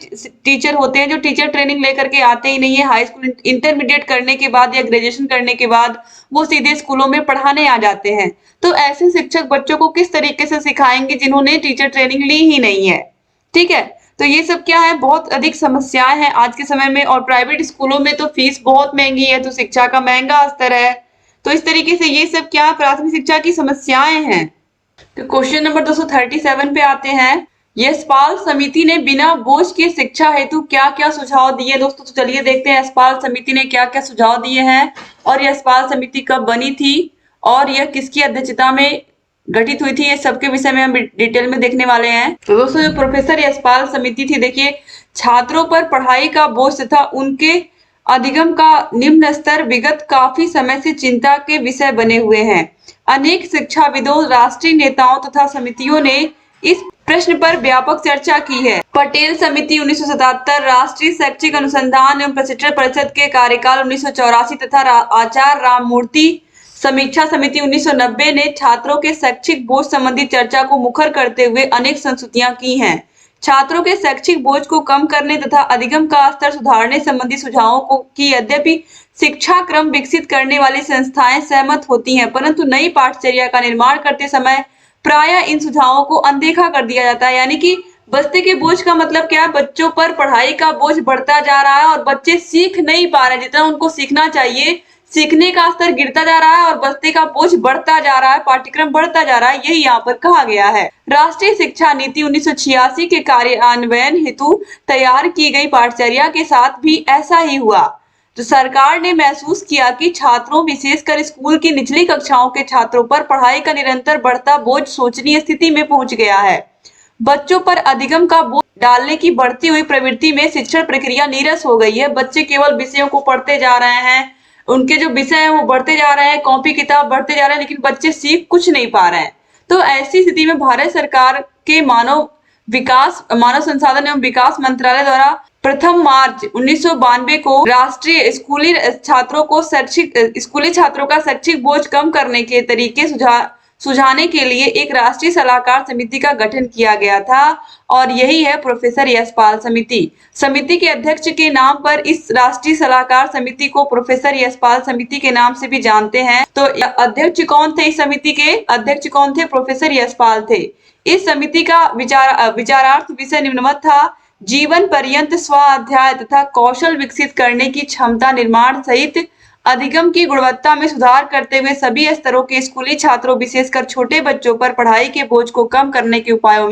टीचर होते हैं जो टीचर ट्रेनिंग लेकर के आते ही नहीं है। हाई स्कूल इंटरमीडिएट करने के बाद या ग्रेजुएशन करने के बाद वो सीधे स्कूलों में पढ़ाने आ जाते हैं। तो ऐसे शिक्षक बच्चों को किस तरीके से सिखाएंगे जिन्होंने टीचर ट्रेनिंग ली ही नहीं है। ठीक है, तो ये सब क्या है, बहुत अधिक समस्याएं हैं आज के समय में। और प्राइवेट स्कूलों में तो फीस बहुत महंगी है, तो शिक्षा का महंगा स्तर है। तो इस तरीके से ये सब क्या प्राथमिक शिक्षा की समस्याएं हैं। तो क्वेश्चन नंबर 237 पे आते हैं। यशपाल समिति ने बिना बोझ के शिक्षा हेतु क्या क्या सुझाव दिए। दोस्तों तो चलिए देखते हैं यशपाल समिति ने क्या क्या सुझाव दिए हैं और यशपाल समिति कब बनी थी और यह किसकी अध्यक्षता में गठित हुई थी। ये सबके विषय में हम डिटेल में देखने वाले हैं। तो दोस्तों जो प्रोफेसर यशपाल समिति थी, देखिए छात्रों पर पढ़ाई का बोझ तथा उनके अधिगम का निम्न स्तर विगत काफी समय से चिंता के विषय बने हुए हैं। अनेक शिक्षाविदों, राष्ट्रीय नेताओं तथा समितियों ने इस प्रश्न पर व्यापक चर्चा की है। पटेल समिति 1977, राष्ट्रीय शैक्षिक अनुसंधान एवं प्रशिक्षण परिषद के कार्यकाल 1984 तथा आचार्य राममूर्ति समीक्षा समिति 1990 ने छात्रों के शैक्षिक बोझ संबंधी चर्चा को मुखर करते हुए अनेक संस्तुतियां की हैं। छात्रों के शैक्षिक बोझ को कम करने तथा अधिगम का स्तर सुधारने संबंधी सुझावों को की यद्यपि शिक्षा क्रम विकसित करने वाली संस्थाएं सहमत होती हैं, परंतु नई पाठचर्या का निर्माण करते समय प्रायः इन सुझावों को अनदेखा कर दिया जाता है। यानी कि बस्ते के बोझ का मतलब क्या है, बच्चों पर पढ़ाई का बोझ बढ़ता जा रहा है और बच्चे सीख नहीं पा रहे जितना उनको सीखना चाहिए। सीखने का स्तर गिरता जा रहा है और बस्ते का बोझ बढ़ता जा रहा है, पाठ्यक्रम बढ़ता जा रहा है, यही यहाँ पर कहा गया है। राष्ट्रीय शिक्षा नीति 1986 के कार्यान्वयन हेतु तैयार की गई पाठचर्या के साथ भी ऐसा ही हुआ। तो सरकार ने महसूस किया कि छात्रों, विशेषकर स्कूल की निचली कक्षाओं के छात्रों पर पढ़ाई का निरंतर बढ़ता बोझ शोचनीय स्थिति में पहुंच गया है। बच्चों पर अधिगम का बोझ डालने की बढ़ती हुई प्रवृत्ति में शिक्षण प्रक्रिया नीरस हो गई है। बच्चे केवल विषयों को पढ़ते जा रहे हैं, उनके जो विषय है वो बढ़ते जा रहे हैं, कॉपी किताब बढ़ते जा रहे हैं, लेकिन बच्चे सीख कुछ नहीं पा रहे हैं। तो ऐसी स्थिति में भारत सरकार के मानव संसाधन एवं विकास मंत्रालय द्वारा प्रथम मार्च 1992 को राष्ट्रीय स्कूली छात्रों का शैक्षिक बोझ कम करने के तरीके सुझाने के लिए एक राष्ट्रीय सलाहकार समिति का गठन किया गया था और यही है प्रोफेसर यशपाल समिति। समिति के अध्यक्ष के नाम पर इस राष्ट्रीय सलाहकार समिति को प्रोफेसर यशपाल समिति के नाम से भी जानते हैं। तो अध्यक्ष कौन थे, इस समिति के अध्यक्ष कौन थे, प्रोफेसर यशपाल थे। इस समिति का विचारार्थ विषय निम्नवत था: जीवन पर्यंत स्वाध्याय तथा कौशल विकसित करने की क्षमता निर्माण सहित अधिगम की गुणवत्ता में सुधार करते हुए सभी स्तरों के स्कूली छात्रों, विशेषकर छोटे बच्चों पर पढ़ाई के बोझ को कम करने के उपायों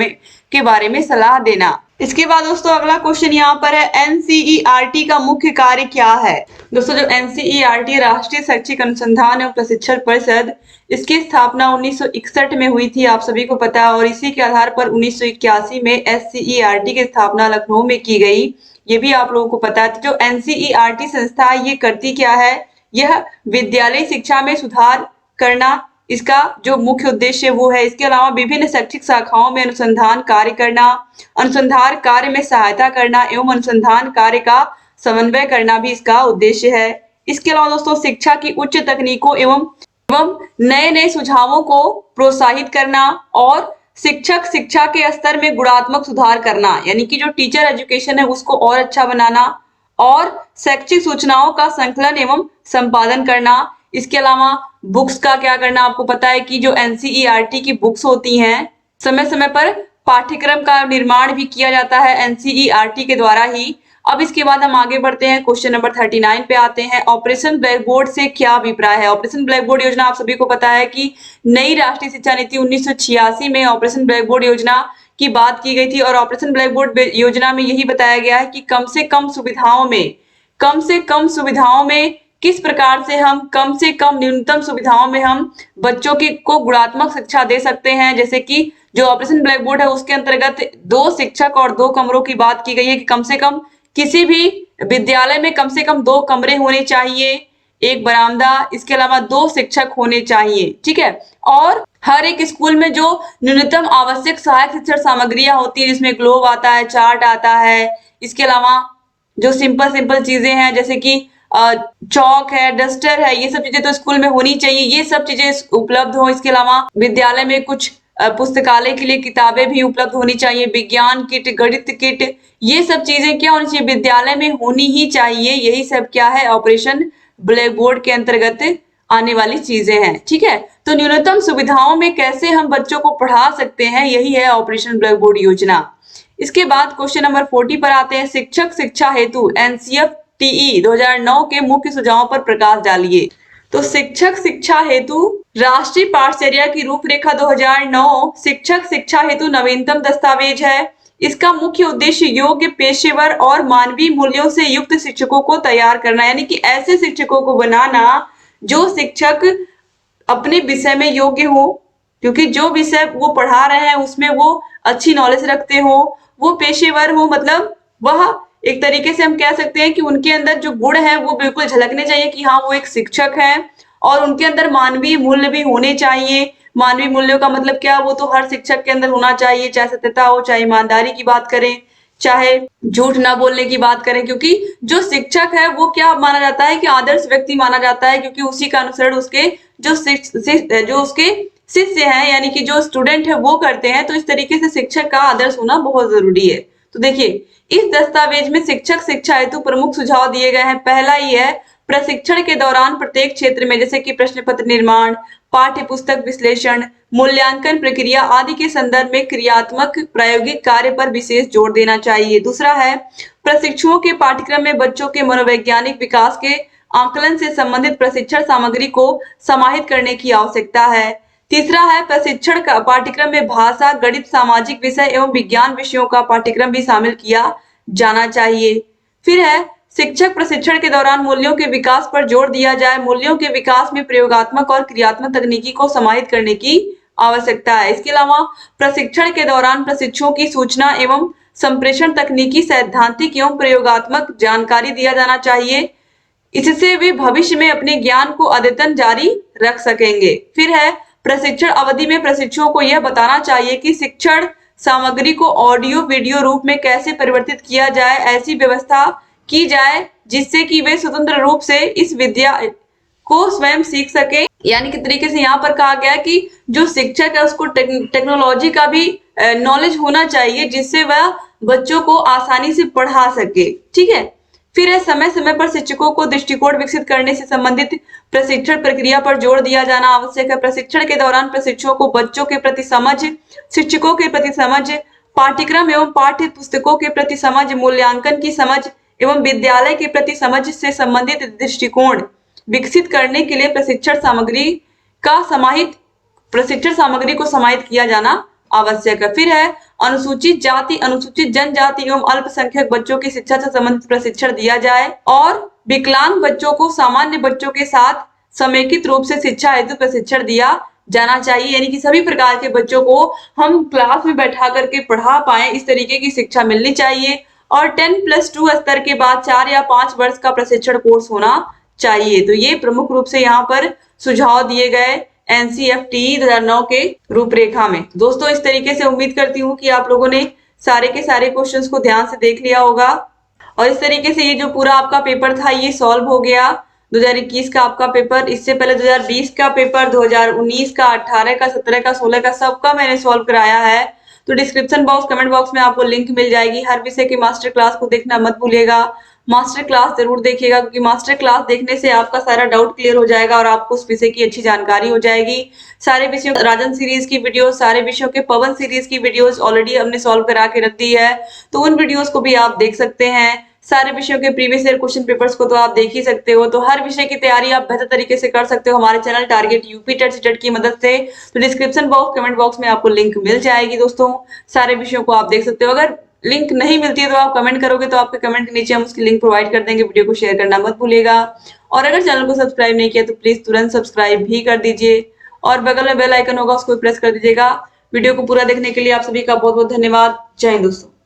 के बारे में सलाह देना। इसके बाद दोस्तों अगला क्वेश्चन यहाँ पर है, एनसीईआरटी का मुख्य कार्य क्या है। दोस्तों जो एनसीईआरटी राष्ट्रीय शैक्षिक अनुसंधान एवं प्रशिक्षण परिषद, इसकी स्थापना 1961 में हुई थी, आप सभी को पता है, और इसी के आधार पर 1981 में एससीईआरटी की स्थापना लखनऊ में की गई, ये भी आप लोगों को पता है। जो एनसीईआरटी संस्था ये करती क्या है, यह विद्यालय शिक्षा में सुधार करना इसका जो मुख्य उद्देश्य वो है। इसके अलावा विभिन्न शैक्षिक शाखाओं में अनुसंधान कार्य करना, अनुसंधान कार्य में सहायता करना एवं अनुसंधान कार्य का समन्वय करना भी इसका उद्देश्य है। इसके अलावा दोस्तों शिक्षा की उच्च तकनीकों एवं नए नए सुझावों को प्रोत्साहित करना और शिक्षा के स्तर में गुणात्मक सुधार करना, यानी कि जो टीचर एजुकेशन है उसको और अच्छा बनाना और शैक्षिक सूचनाओं का संकलन एवं संपादन करना। इसके अलावा बुक्स का क्या करना, आपको पता है कि जो एनसीईआरटी की बुक्स होती हैं समय समय पर पाठ्यक्रम का निर्माण भी किया जाता है एनसीईआरटी के द्वारा ही। अब इसके बाद हम आगे बढ़ते हैं, क्वेश्चन नंबर 39 पे आते हैं। ऑपरेशन ब्लैक बोर्ड से क्या अभिप्राय है। ऑपरेशन ब्लैक बोर्ड योजना आप सभी को पता है कि नई राष्ट्रीय शिक्षा नीति 1986 में ऑपरेशन ब्लैक बोर्ड योजना की बात की गई थी और ऑपरेशन ब्लैक बोर्ड योजना में यही बताया गया है कि कम से कम सुविधाओं में किस प्रकार से हम कम से कम न्यूनतम सुविधाओं में हम बच्चों को गुणात्मक शिक्षा दे सकते हैं। जैसे कि जो ऑपरेशन ब्लैक बोर्ड है उसके अंतर्गत 2 शिक्षक और 2 कमरों की बात की गई है कि कम से कम किसी भी विद्यालय में कम से कम 2 कमरे होने चाहिए, 1 बरामदा, इसके अलावा 2 शिक्षक होने चाहिए। ठीक है, और हर एक स्कूल में जो न्यूनतम आवश्यक सहायक शिक्षण सामग्रियां होती है, जिसमें ग्लोब आता है, चार्ट आता है, इसके अलावा जो सिंपल चीजें हैं जैसे कि चौक है, डस्टर है, ये सब चीजें तो स्कूल में होनी चाहिए, ये सब चीजें उपलब्ध हो। इसके अलावा विद्यालय में कुछ पुस्तकालय के लिए किताबें भी उपलब्ध होनी चाहिए, विज्ञान किट, गणित किट, ये सब चीजें क्या होनी चाहिए, विद्यालय में होनी ही चाहिए। यही सब क्या है, ऑपरेशन ब्लैक बोर्ड के अंतर्गत आने वाली चीजें हैं। ठीक है, तो न्यूनतम सुविधाओं में कैसे हम बच्चों को पढ़ा सकते हैं, यही है ऑपरेशन ब्लैक बोर्ड योजना। इसके बाद क्वेश्चन नंबर 40 पर आते हैं। शिक्षक शिक्षा हेतु एनसीएफटीई 2009 के मुख्य सुझावों पर प्रकाश डालिए। तो शिक्षक शिक्षा हेतु राष्ट्रीय पाठचर्या की रूपरेखा 2009 शिक्षक शिक्षा हेतु नवीनतम दस्तावेज है। इसका मुख्य उद्देश्य योग्य, पेशेवर और मानवीय मूल्यों से युक्त शिक्षकों को तैयार करना, यानी कि ऐसे शिक्षकों को बनाना जो शिक्षक अपने विषय में योग्य हो, क्योंकि जो विषय वो पढ़ा रहे हैं उसमें वो अच्छी नॉलेज रखते हो, वो पेशेवर हो, मतलब वह एक तरीके से हम कह सकते हैं कि उनके अंदर जो गुण है वो बिल्कुल झलकने चाहिए कि हाँ वो एक शिक्षक है, और उनके अंदर मानवीय मूल्य भी होने चाहिए। मानवीय मूल्यों का मतलब क्या, वो तो हर शिक्षक के अंदर होना चाहिए, चाहे सत्यता हो, चाहे ईमानदारी की बात करें, चाहे झूठ ना बोलने की बात करें, क्योंकि जो शिक्षक है वो क्या माना जाता है कि आदर्श व्यक्ति माना जाता है, क्योंकि उसी का अनुसरण उसके जो उसके शिष्य हैं यानी कि जो स्टूडेंट है वो करते हैं। तो इस तरीके से शिक्षक का आदर्श होना बहुत जरूरी है। तो देखिए इस दस्तावेज में शिक्षक शिक्षा हेतु प्रमुख सुझाव दिए गए हैं। पहला ही है, प्रशिक्षण के दौरान प्रत्येक क्षेत्र में जैसे कि प्रश्न पत्र निर्माण, पाठ्य पुस्तक विश्लेषण, मूल्यांकन प्रक्रिया आदि के संदर्भ में क्रियात्मक प्रायोगिक कार्य पर विशेष जोर देना चाहिए। दूसरा है, प्रशिक्षुओं के पाठ्यक्रम में बच्चों के मनोवैज्ञानिक विकास के आकलन से संबंधित प्रशिक्षण सामग्री को समाहित करने की आवश्यकता है। तीसरा है, प्रशिक्षण का पाठ्यक्रम में भाषा, गणित, सामाजिक विषय एवं विज्ञान विषयों का पाठ्यक्रम भी शामिल किया जाना चाहिए। फिर है, शिक्षक प्रशिक्षण के दौरान मूल्यों के विकास पर जोर दिया जाए। मूल्यों के विकास में प्रयोगात्मक और क्रियात्मक तकनीकी को समाहित करने की आवश्यकता है। इसके अलावा प्रशिक्षण के दौरान प्रशिक्षुओं की सूचना एवं संप्रेषण तकनीकी, सैद्धांतिक एवं प्रयोगात्मक जानकारी दिया जाना चाहिए। इससे वे भविष्य में अपने ज्ञान को अद्यतन जारी रख सकेंगे। फिर है, प्रशिक्षण अवधि में प्रशिक्षुओं को यह बताना चाहिए कि शिक्षण सामग्री को ऑडियो वीडियो रूप में कैसे परिवर्तित किया जाए। ऐसी व्यवस्था की जाए जिससे कि वे स्वतंत्र रूप से इस विद्या को स्वयं सीख सके। यानी कि तरीके से यहाँ पर कहा गया कि जो शिक्षक है उसको टेक्नोलॉजी का भी नॉलेज होना चाहिए, जिससे वह बच्चों को आसानी से पढ़ा सके। ठीक है, फिर है, समय समय पर शिक्षकों को दृष्टिकोण विकसित करने से संबंधित प्रशिक्षण प्रक्रिया पर जोर दिया जाना आवश्यक है। प्रशिक्षण के दौरान प्रशिक्षुओं को बच्चों के प्रति समझ, शिक्षकों के प्रति समझ, पाठ्यक्रम एवं पाठ्य पुस्तकों के प्रति समझ, मूल्यांकन की समझ एवं विद्यालय के प्रति समझ से संबंधित दृष्टिकोण विकसित करने के लिए प्रशिक्षण सामग्री को समाहित किया जाना आवश्यक है। फिर है, अनुसूचित जाति, अनुसूचित जनजाति एवं अल्पसंख्यक बच्चों की शिक्षा से संबंधित प्रशिक्षण दिया जाए, और विकलांग बच्चों को सामान्य बच्चों के साथ समेकित रूप से शिक्षा हेतु प्रशिक्षण दिया जाना चाहिए। यानी कि सभी प्रकार के बच्चों को हम क्लास में बैठा करके पढ़ा पाए, इस तरीके की शिक्षा मिलनी चाहिए। और 10+2 स्तर के बाद 4 या 5 वर्ष का प्रशिक्षण कोर्स होना चाहिए। तो ये प्रमुख रूप से यहाँ पर सुझाव दिए गए एनसीएफटी 2009 के रूपरेखा में। दोस्तों इस तरीके से उम्मीद करती हूँ कि आप लोगों ने सारे के सारे क्वेश्चंस को ध्यान से देख लिया होगा, और इस तरीके से ये जो पूरा आपका पेपर था ये सॉल्व हो गया। 2021 का आपका पेपर, इससे पहले 2020 का पेपर, 2019 का, 18 का, 17 का, 16 का, सबका मैंने सॉल्व कराया है। तो डिस्क्रिप्शन बॉक्स, कमेंट बॉक्स में आपको लिंक मिल जाएगी। हर विषय के मास्टर क्लास को देखना मत भूलिएगा। मास्टर क्लास जरूर देखिएगा, क्योंकि मास्टर क्लास देखने से आपका सारा डाउट क्लियर हो जाएगा और आपको उस विषय की अच्छी जानकारी हो जाएगी। सारे विषयों राजन सीरीज की वीडियो, सारे विषयों के पवन सीरीज की वीडियोस ऑलरेडी हमने सॉल्व करा के रख दी है, तो उन वीडियोस को भी आप देख सकते हैं। सारे विषयों के प्रीवियस ईयर क्वेश्चन पेपर्स को तो आप देख ही सकते हो। तो हर विषय की तैयारी आप बेहतर तरीके से कर सकते हो हमारे channel target UP TET CTET की मदद से। तो डिस्क्रिप्शन बॉक्स, कमेंट बॉक्स में आपको लिंक मिल जाएगी। दोस्तों सारे विषयों को आप देख सकते हो। अगर लिंक नहीं मिलती है तो आप कमेंट करोगे, तो आपके कमेंट के नीचे हम उसकी लिंक प्रोवाइड कर देंगे। वीडियो को शेयर करना मत भूलिएगा, और अगर चैनल को सब्सक्राइब नहीं किया तो प्लीज तुरंत सब्सक्राइब भी कर दीजिए, और बगल में बेल आइकन होगा उसको प्रेस कर दीजिएगा। वीडियो को पूरा देखने के लिए आप सभी का बहुत बहुत धन्यवाद। जय हिंद दोस्तों।